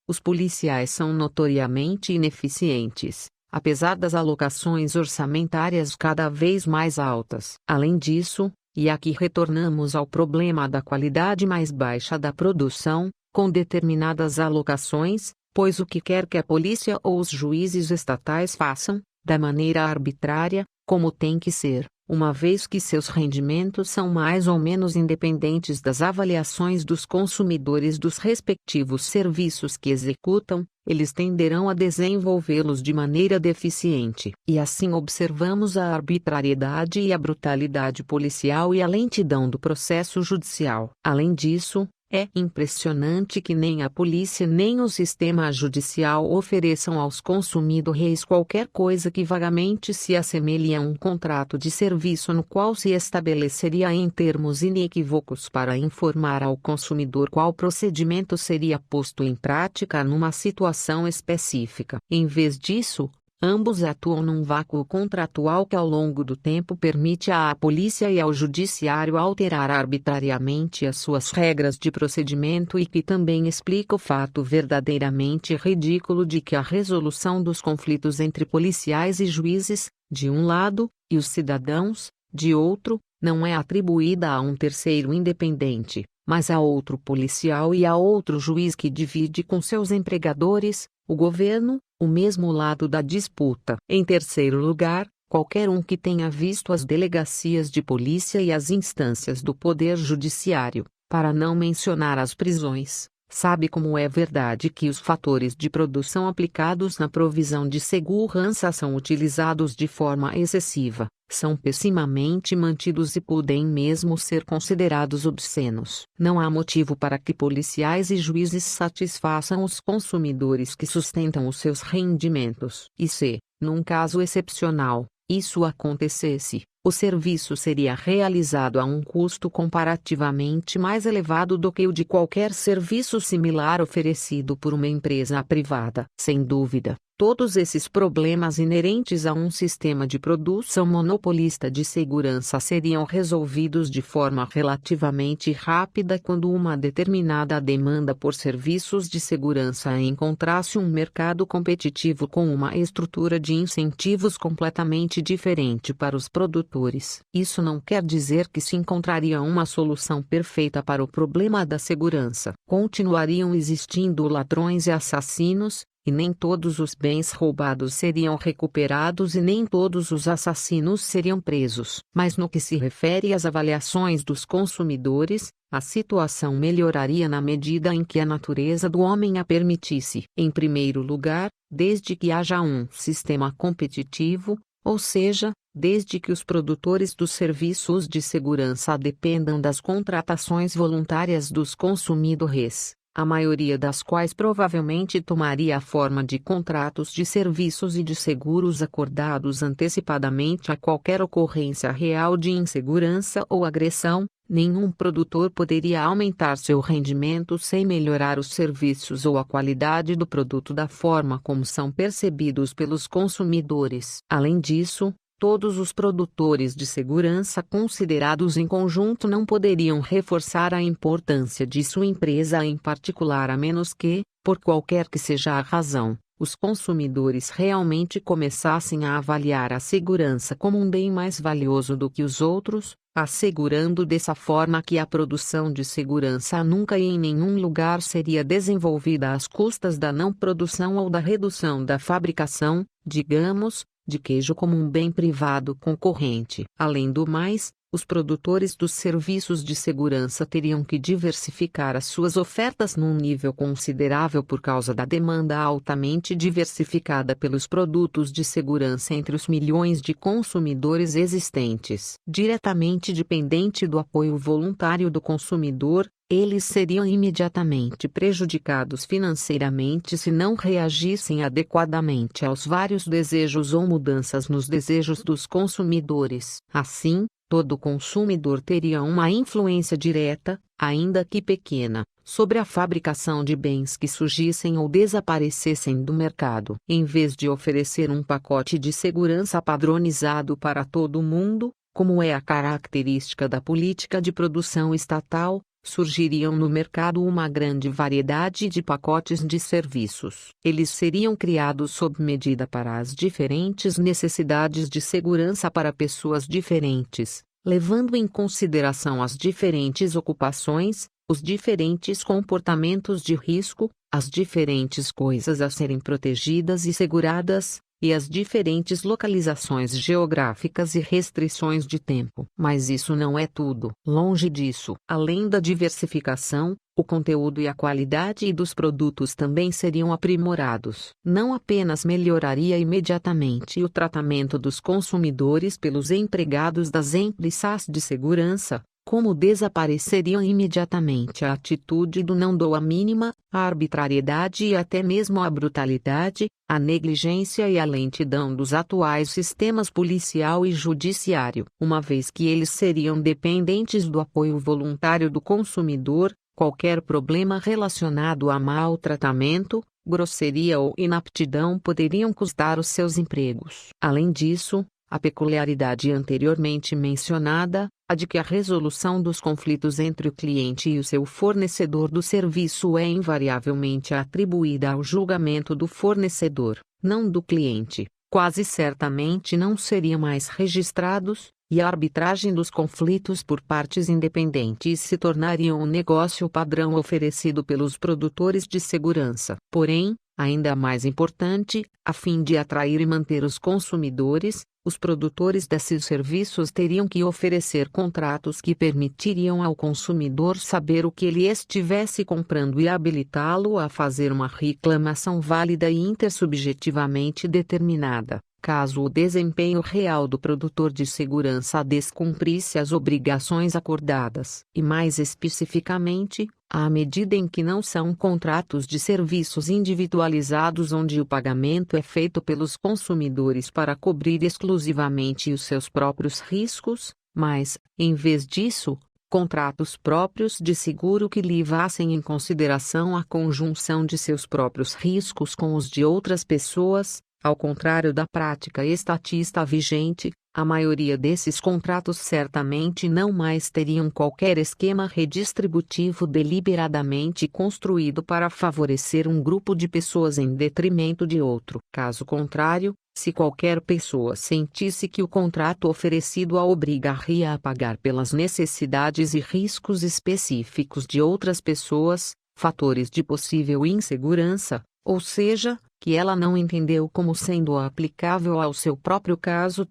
Os policiais são notoriamente ineficientes, apesar das alocações orçamentárias cada vez mais altas. Além disso, e aqui retornamos ao problema da qualidade mais baixa da produção, com determinadas alocações, pois o que quer que a polícia ou os juízes estatais façam, da maneira arbitrária, como tem que ser, uma vez que seus rendimentos são mais ou menos independentes das avaliações dos consumidores dos respectivos serviços que executam, eles tenderão a desenvolvê-los de maneira deficiente. E assim observamos a arbitrariedade e a brutalidade policial e a lentidão do processo judicial. Além disso, é impressionante que nem a polícia nem o sistema judicial ofereçam aos consumidores qualquer coisa que vagamente se assemelhe a um contrato de serviço no qual se estabeleceria em termos inequívocos para informar ao consumidor qual procedimento seria posto em prática numa situação específica. Em vez disso, ambos atuam num vácuo contratual que ao longo do tempo permite à polícia e ao judiciário alterar arbitrariamente as suas regras de procedimento e que também explica o fato verdadeiramente ridículo de que a resolução dos conflitos entre policiais e juízes, de um lado, e os cidadãos, de outro, não é atribuída a um terceiro independente, mas a outro policial e a outro juiz que divide com seus empregadores, o governo, o mesmo lado da disputa. Em terceiro lugar, qualquer um que tenha visto as delegacias de polícia e as instâncias do poder judiciário, para não mencionar as prisões, sabe como é verdade que os fatores de produção aplicados na provisão de segurança são utilizados de forma excessiva, são pessimamente mantidos e podem mesmo ser considerados obscenos. Não há motivo para que policiais e juízes satisfaçam os consumidores que sustentam os seus rendimentos. E se, num caso excepcional, isso acontecesse, o serviço seria realizado a um custo comparativamente mais elevado do que o de qualquer serviço similar oferecido por uma empresa privada. Sem dúvida, todos esses problemas inerentes a um sistema de produção monopolista de segurança seriam resolvidos de forma relativamente rápida quando uma determinada demanda por serviços de segurança encontrasse um mercado competitivo com uma estrutura de incentivos completamente diferente para os produtores. Isso não quer dizer que se encontraria uma solução perfeita para o problema da segurança. Continuariam existindo ladrões e assassinos, e nem todos os bens roubados seriam recuperados e nem todos os assassinos seriam presos. Mas no que se refere às avaliações dos consumidores, a situação melhoraria na medida em que a natureza do homem a permitisse. Em primeiro lugar, desde que haja um sistema competitivo, ou seja, desde que os produtores dos serviços de segurança dependam das contratações voluntárias dos consumidores, a maioria das quais provavelmente tomaria a forma de contratos de serviços e de seguros acordados antecipadamente a qualquer ocorrência real de insegurança ou agressão, nenhum produtor poderia aumentar seu rendimento sem melhorar os serviços ou a qualidade do produto da forma como são percebidos pelos consumidores. Além disso, todos os produtores de segurança considerados em conjunto não poderiam reforçar a importância de sua empresa em particular a menos que, por qualquer que seja a razão, os consumidores realmente começassem a avaliar a segurança como um bem mais valioso do que os outros, assegurando dessa forma que a produção de segurança nunca e em nenhum lugar seria desenvolvida às custas da não produção ou da redução da fabricação, digamos, de queijo como um bem privado concorrente. Além do mais, os produtores dos serviços de segurança teriam que diversificar as suas ofertas num nível considerável por causa da demanda altamente diversificada pelos produtos de segurança entre os milhões de consumidores existentes. Diretamente dependente do apoio voluntário do consumidor, eles seriam imediatamente prejudicados financeiramente se não reagissem adequadamente aos vários desejos ou mudanças nos desejos dos consumidores. Assim, todo consumidor teria uma influência direta, ainda que pequena, sobre a fabricação de bens que surgissem ou desaparecessem do mercado. Em vez de oferecer um pacote de segurança padronizado para todo mundo, como é a característica da política de produção estatal, surgiriam no mercado uma grande variedade de pacotes de serviços. Eles seriam criados sob medida para as diferentes necessidades de segurança para pessoas diferentes, levando em consideração as diferentes ocupações, os diferentes comportamentos de risco, as diferentes coisas a serem protegidas e seguradas, e as diferentes localizações geográficas e restrições de tempo. Mas isso não é tudo. Longe disso. Além da diversificação, o conteúdo e a qualidade dos produtos também seriam aprimorados. Não apenas melhoraria imediatamente o tratamento dos consumidores pelos empregados das empresas de segurança, como desapareceriam imediatamente a atitude do não dou a mínima, a arbitrariedade e até mesmo a brutalidade, a negligência e a lentidão dos atuais sistemas policial e judiciário. Uma vez que eles seriam dependentes do apoio voluntário do consumidor, qualquer problema relacionado a maltratamento, grosseria ou inaptidão poderiam custar os seus empregos. Além disso, a peculiaridade anteriormente mencionada, a de que a resolução dos conflitos entre o cliente e o seu fornecedor do serviço é invariavelmente atribuída ao julgamento do fornecedor, não do cliente, quase certamente não seriam mais registrados, e a arbitragem dos conflitos por partes independentes se tornaria um negócio padrão oferecido pelos produtores de segurança. Porém, ainda mais importante, a fim de atrair e manter os consumidores, os produtores desses serviços teriam que oferecer contratos que permitiriam ao consumidor saber o que ele estivesse comprando e habilitá-lo a fazer uma reclamação válida e intersubjetivamente determinada, caso o desempenho real do produtor de segurança descumprisse as obrigações acordadas. E mais especificamente, à medida em que não são contratos de serviços individualizados onde o pagamento é feito pelos consumidores para cobrir exclusivamente os seus próprios riscos, mas, em vez disso, contratos próprios de seguro que levassem em consideração a conjunção de seus próprios riscos com os de outras pessoas. Ao contrário da prática estatista vigente, a maioria desses contratos certamente não mais teriam qualquer esquema redistributivo deliberadamente construído para favorecer um grupo de pessoas em detrimento de outro. Caso contrário, se qualquer pessoa sentisse que o contrato oferecido a obrigaria a pagar pelas necessidades e riscos específicos de outras pessoas, fatores de possível insegurança, ou seja, que ela não entendeu como sendo aplicável ao seu próprio caso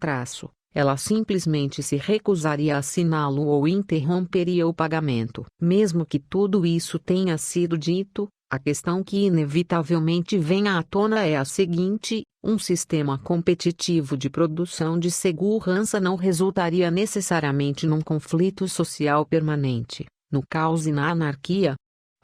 ela simplesmente se recusaria a assiná-lo ou interromperia o pagamento. Mesmo que tudo isso tenha sido dito, a questão que inevitavelmente vem à tona é a seguinte: um sistema competitivo de produção de segurança não resultaria necessariamente num conflito social permanente, no caos e na anarquia.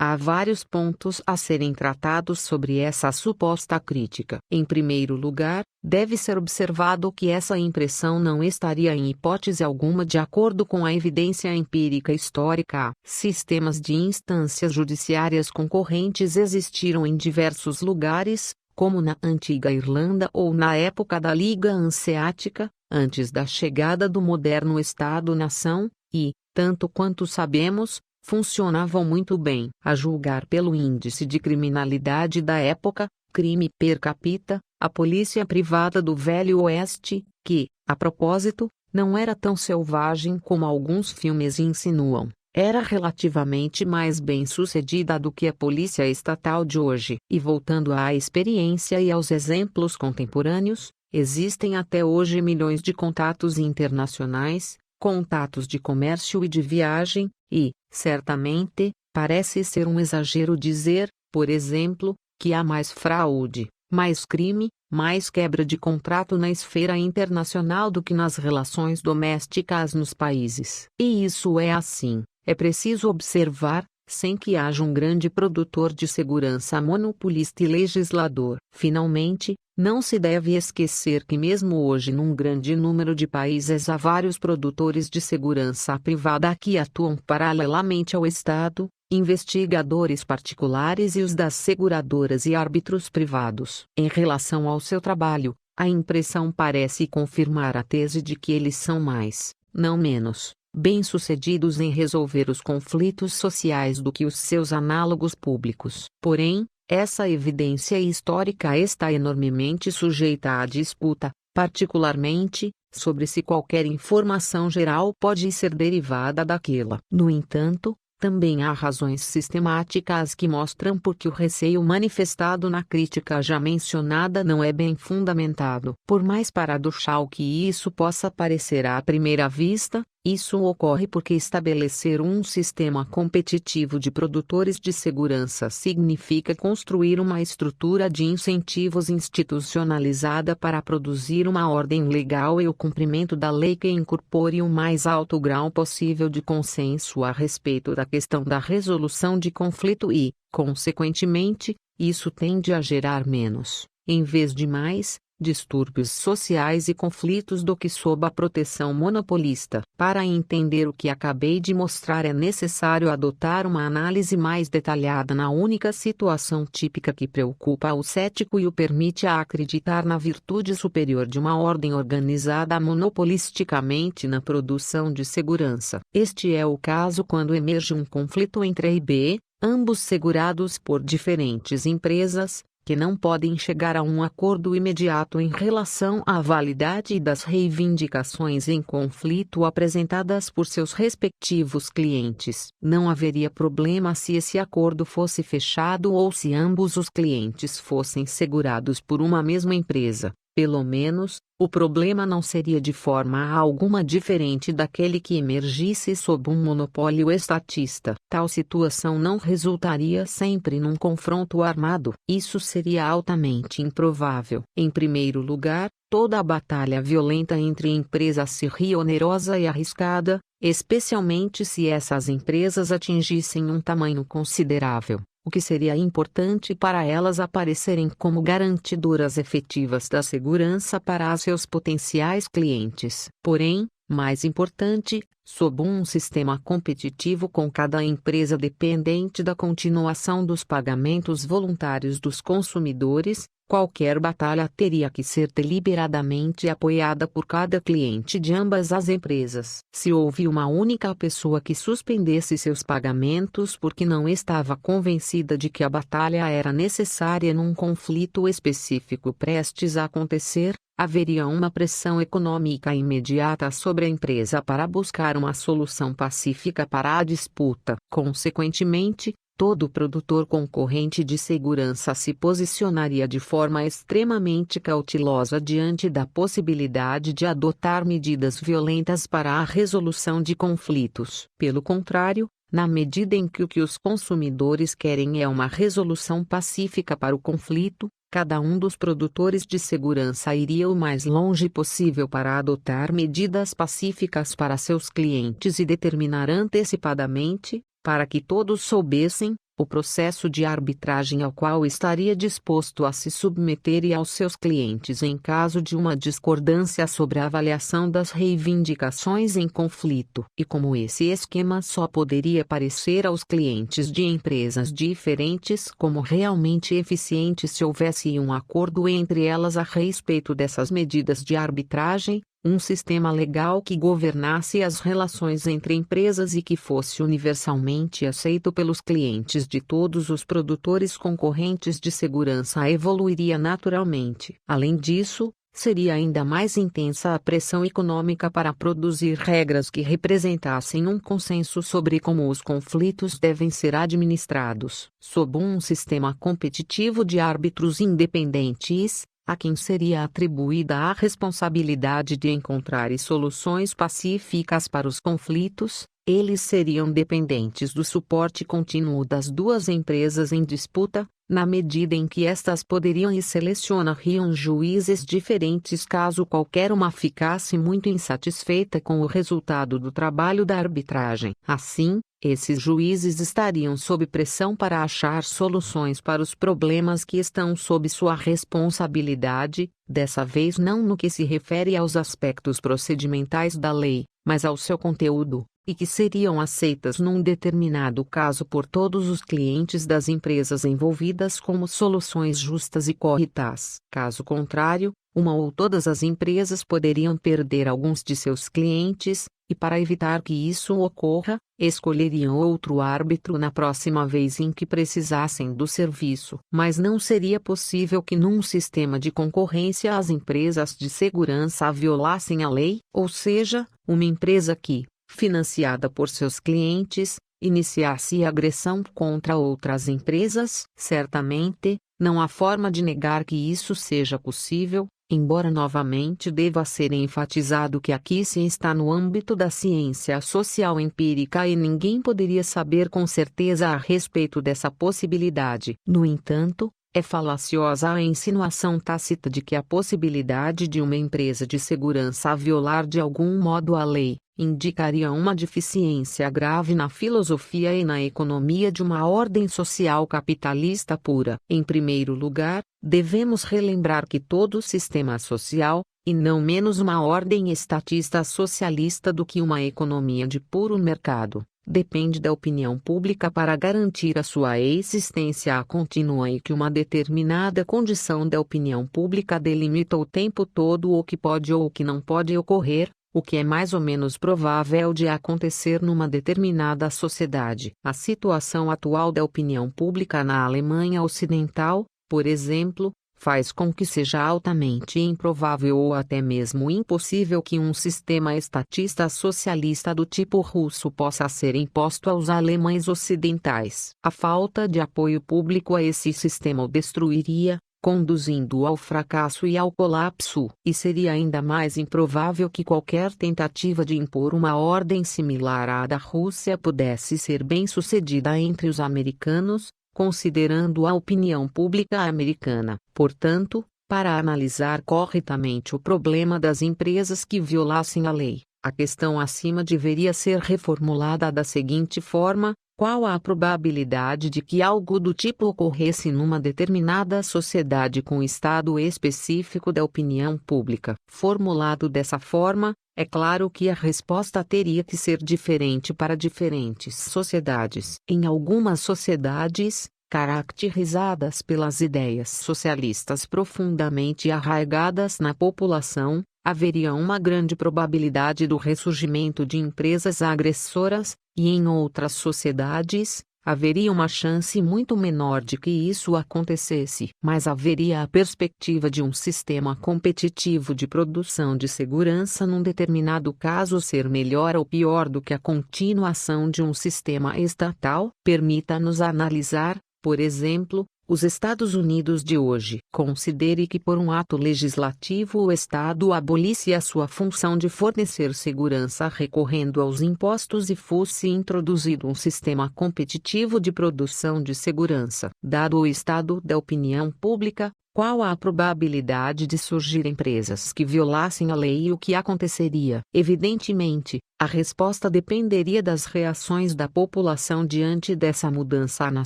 Há vários pontos a serem tratados sobre essa suposta crítica. Em primeiro lugar, deve ser observado que essa impressão não estaria em hipótese alguma de acordo com a evidência empírica histórica. Sistemas de instâncias judiciárias concorrentes existiram em diversos lugares, como na antiga Irlanda ou na época da Liga Hanseática, antes da chegada do moderno Estado-nação, e, tanto quanto sabemos, funcionavam muito bem. A julgar pelo índice de criminalidade da época, crime per capita, a polícia privada do Velho Oeste, que, a propósito, não era tão selvagem como alguns filmes insinuam, era relativamente mais bem-sucedida do que a polícia estatal de hoje. E voltando à experiência e aos exemplos contemporâneos, existem até hoje milhões de contatos internacionais, contatos de comércio e de viagem, e, certamente, parece ser um exagero dizer, por exemplo, que há mais fraude, mais crime, mais quebra de contrato na esfera internacional do que nas relações domésticas nos países. E isso é assim, é preciso observar, sem que haja um grande produtor de segurança monopolista e legislador. Finalmente, não se deve esquecer que mesmo hoje num grande número de países há vários produtores de segurança privada que atuam paralelamente ao Estado, investigadores particulares e os das seguradoras e árbitros privados. Em relação ao seu trabalho, a impressão parece confirmar a tese de que eles são mais, não menos, bem-sucedidos em resolver os conflitos sociais do que os seus análogos públicos. Porém, essa evidência histórica está enormemente sujeita à disputa, particularmente, sobre se qualquer informação geral pode ser derivada daquela. No entanto, Também há razões sistemáticas que mostram por que o receio manifestado na crítica já mencionada não é bem fundamentado. Por mais paradoxal que isso possa parecer à primeira vista, isso ocorre porque estabelecer um sistema competitivo de produtores de segurança significa construir uma estrutura de incentivos institucionalizada para produzir uma ordem legal e o cumprimento da lei que incorpore o mais alto grau possível de consenso a respeito da questão da resolução de conflito e, consequentemente, isso tende a gerar menos, em vez de mais, distúrbios sociais e conflitos do que sob a proteção monopolista. Para entender o que acabei de mostrar é necessário adotar uma análise mais detalhada na única situação típica que preocupa o cético e o permite a acreditar na virtude superior de uma ordem organizada monopolisticamente na produção de segurança. Este é o caso quando emerge um conflito entre A e B, ambos segurados por diferentes empresas, que não podem chegar a um acordo imediato em relação à validade das reivindicações em conflito apresentadas por seus respectivos clientes. Não haveria problema se esse acordo fosse fechado ou se ambos os clientes fossem segurados por uma mesma empresa. Pelo menos, o problema não seria de forma alguma diferente daquele que emergisse sob um monopólio estatista. Tal situação não resultaria sempre num confronto armado. Isso seria altamente improvável. Em primeiro lugar, toda a batalha violenta entre empresas seria onerosa e arriscada, especialmente se essas empresas atingissem um tamanho considerável, o que seria importante para elas aparecerem como garantidoras efetivas da segurança para seus potenciais clientes. Porém, mais importante, sob um sistema competitivo com cada empresa dependente da continuação dos pagamentos voluntários dos consumidores, qualquer batalha teria que ser deliberadamente apoiada por cada cliente de ambas as empresas. Se houve uma única pessoa que suspendesse seus pagamentos porque não estava convencida de que a batalha era necessária num conflito específico prestes a acontecer, haveria uma pressão econômica imediata sobre a empresa para buscar uma solução pacífica para a disputa. Consequentemente, todo produtor concorrente de segurança se posicionaria de forma extremamente cautelosa diante da possibilidade de adotar medidas violentas para a resolução de conflitos. Pelo contrário, na medida em que o que os consumidores querem é uma resolução pacífica para o conflito, cada um dos produtores de segurança iria o mais longe possível para adotar medidas pacíficas para seus clientes e determinar antecipadamente, para que todos soubessem, o processo de arbitragem ao qual estaria disposto a se submeter e aos seus clientes em caso de uma discordância sobre a avaliação das reivindicações em conflito. E como esse esquema só poderia parecer aos clientes de empresas diferentes como realmente eficiente se houvesse um acordo entre elas a respeito dessas medidas de arbitragem, um sistema legal que governasse as relações entre empresas e que fosse universalmente aceito pelos clientes de todos os produtores concorrentes de segurança evoluiria naturalmente. Além disso, seria ainda mais intensa a pressão econômica para produzir regras que representassem um consenso sobre como os conflitos devem ser administrados. Sob um sistema competitivo de árbitros independentes, a quem seria atribuída a responsabilidade de encontrar soluções pacíficas para os conflitos, eles seriam dependentes do suporte contínuo das duas empresas em disputa, na medida em que estas poderiam e selecionariam juízes diferentes caso qualquer uma ficasse muito insatisfeita com o resultado do trabalho da arbitragem. Assim, esses juízes estariam sob pressão para achar soluções para os problemas que estão sob sua responsabilidade, dessa vez não no que se refere aos aspectos procedimentais da lei, mas ao seu conteúdo, e que seriam aceitas num determinado caso por todos os clientes das empresas envolvidas como soluções justas e corretas. Caso contrário, uma ou todas as empresas poderiam perder alguns de seus clientes, e para evitar que isso ocorra, escolheriam outro árbitro na próxima vez em que precisassem do serviço. Mas não seria possível que num sistema de concorrência as empresas de segurança violassem a lei, ou seja, uma empresa que, financiada por seus clientes, iniciar-se agressão contra outras empresas. Certamente, não há forma de negar que isso seja possível, embora novamente deva ser enfatizado que aqui se está no âmbito da ciência social empírica e ninguém poderia saber com certeza a respeito dessa possibilidade. No entanto, é falaciosa a insinuação tácita de que a possibilidade de uma empresa de segurança violar de algum modo a lei indicaria uma deficiência grave na filosofia e na economia de uma ordem social capitalista pura. Em primeiro lugar, devemos relembrar que todo sistema social, e não menos uma ordem estatista socialista do que uma economia de puro mercado, depende da opinião pública para garantir a sua existência contínua e que uma determinada condição da opinião pública delimita o tempo todo o que pode ou o que não pode ocorrer, o que é mais ou menos provável de acontecer numa determinada sociedade. A situação atual da opinião pública na Alemanha Ocidental, por exemplo, faz com que seja altamente improvável ou até mesmo impossível que um sistema estatista socialista do tipo russo possa ser imposto aos alemães ocidentais. A falta de apoio público a esse sistema o destruiria, conduzindo-o ao fracasso e ao colapso, e seria ainda mais improvável que qualquer tentativa de impor uma ordem similar à da Rússia pudesse ser bem-sucedida entre os americanos, considerando a opinião pública americana. Portanto, para analisar corretamente o problema das empresas que violassem a lei, a questão acima deveria ser reformulada da seguinte forma: qual a probabilidade de que algo do tipo ocorresse numa determinada sociedade com estado específico da opinião pública? Formulado dessa forma, é claro que a resposta teria que ser diferente para diferentes sociedades. Em algumas sociedades, caracterizadas pelas ideias socialistas profundamente arraigadas na população, haveria uma grande probabilidade do ressurgimento de empresas agressoras, e em outras sociedades, haveria uma chance muito menor de que isso acontecesse. Mas haveria a perspectiva de um sistema competitivo de produção de segurança num determinado caso ser melhor ou pior do que a continuação de um sistema estatal. Permita-nos analisar, por exemplo, os Estados Unidos de hoje. Considere que por um ato legislativo o Estado abolisse a sua função de fornecer segurança recorrendo aos impostos e fosse introduzido um sistema competitivo de produção de segurança. Dado o estado da opinião pública, qual a probabilidade de surgir empresas que violassem a lei e o que aconteceria? Evidentemente, a resposta dependeria das reações da população diante dessa mudança na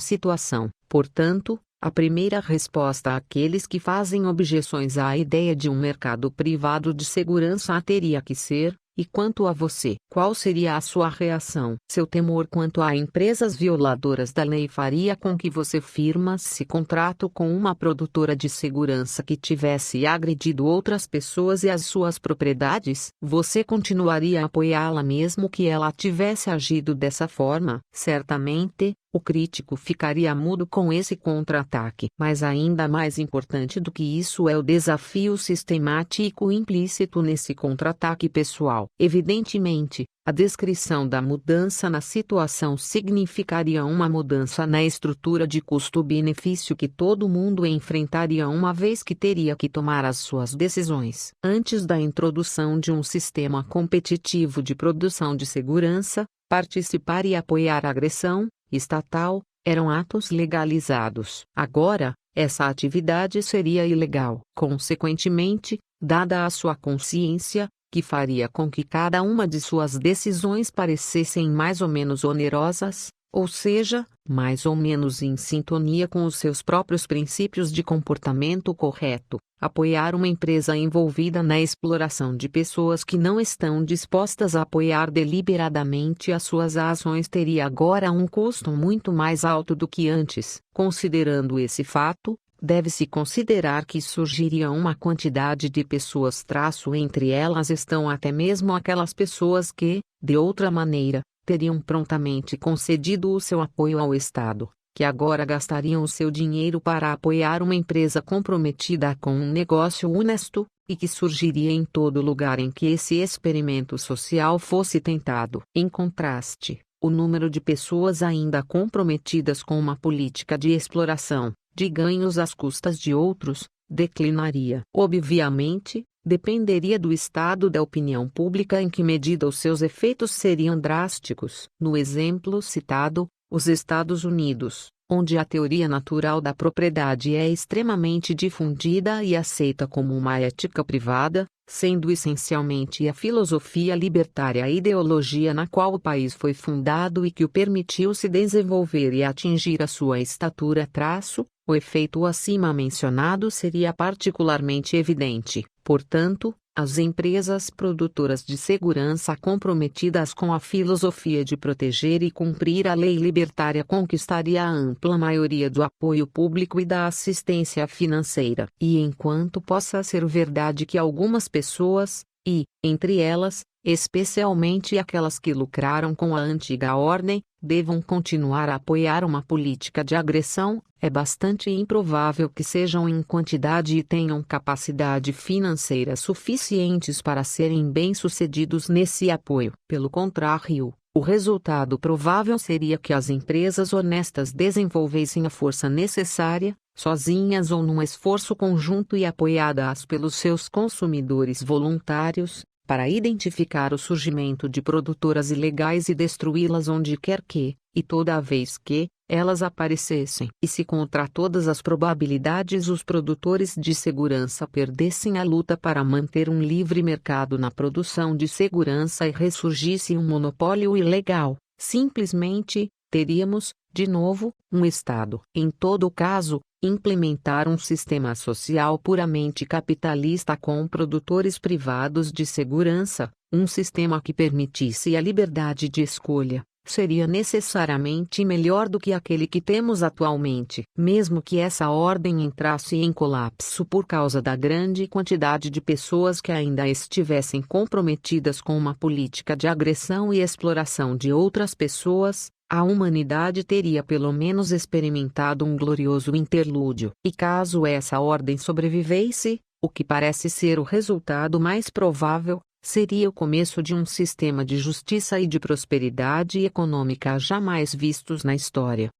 situação. Portanto, a primeira resposta àqueles que fazem objeções à ideia de um mercado privado de segurança teria que ser: e quanto a você, qual seria a sua reação? Seu temor quanto a empresas violadoras da lei faria com que você firmasse contrato com uma produtora de segurança que tivesse agredido outras pessoas e as suas propriedades? Você continuaria a apoiá-la mesmo que ela tivesse agido dessa forma? Certamente, o crítico ficaria mudo com esse contra-ataque. Mas ainda mais importante do que isso é o desafio sistemático implícito nesse contra-ataque pessoal. Evidentemente, a descrição da mudança na situação significaria uma mudança na estrutura de custo-benefício que todo mundo enfrentaria uma vez que teria que tomar as suas decisões. Antes da introdução de um sistema competitivo de produção de segurança, participar e apoiar a agressão estatal eram atos legalizados. Agora, essa atividade seria ilegal. Consequentemente, dada a sua consciência, que faria com que cada uma de suas decisões parecessem mais ou menos onerosas, ou seja, mais ou menos em sintonia com os seus próprios princípios de comportamento correto, apoiar uma empresa envolvida na exploração de pessoas que não estão dispostas a apoiar deliberadamente as suas ações teria agora um custo muito mais alto do que antes. Considerando esse fato, deve-se considerar que surgiria uma quantidade de pessoas entre elas estão até mesmo aquelas pessoas que, de outra maneira, teriam prontamente concedido o seu apoio ao Estado, que agora gastariam o seu dinheiro para apoiar uma empresa comprometida com um negócio honesto, e que surgiria em todo lugar em que esse experimento social fosse tentado. Em contraste, o número de pessoas ainda comprometidas com uma política de exploração, de ganhos às custas de outros, declinaria. Obviamente, dependeria do estado da opinião pública em que medida os seus efeitos seriam drásticos. No exemplo citado, os Estados Unidos, onde a teoria natural da propriedade é extremamente difundida e aceita como uma ética privada, sendo essencialmente a filosofia libertária a ideologia na qual o país foi fundado e que o permitiu se desenvolver e atingir a sua estatura. O efeito acima mencionado seria particularmente evidente. Portanto, as empresas produtoras de segurança comprometidas com a filosofia de proteger e cumprir a lei libertária conquistaria a ampla maioria do apoio público e da assistência financeira. E enquanto possa ser verdade que algumas pessoas, e, entre elas, especialmente aquelas que lucraram com a antiga ordem, devam continuar a apoiar uma política de agressão, é bastante improvável que sejam em quantidade e tenham capacidade financeira suficientes para serem bem-sucedidos nesse apoio. Pelo contrário, o resultado provável seria que as empresas honestas desenvolvessem a força necessária, sozinhas ou num esforço conjunto e apoiadas pelos seus consumidores voluntários, para identificar o surgimento de produtoras ilegais e destruí-las onde quer que, e toda vez que, elas aparecessem. E se contra todas as probabilidades os produtores de segurança perdessem a luta para manter um livre mercado na produção de segurança e ressurgisse um monopólio ilegal, simplesmente, teríamos, de novo, um Estado. Em todo caso, implementar um sistema social puramente capitalista com produtores privados de segurança, um sistema que permitisse a liberdade de escolha, seria necessariamente melhor do que aquele que temos atualmente. Mesmo que essa ordem entrasse em colapso por causa da grande quantidade de pessoas que ainda estivessem comprometidas com uma política de agressão e exploração de outras pessoas, a humanidade teria pelo menos experimentado um glorioso interlúdio. E caso essa ordem sobrevivesse, o que parece ser o resultado mais provável, seria o começo de um sistema de justiça e de prosperidade econômica jamais vistos na história.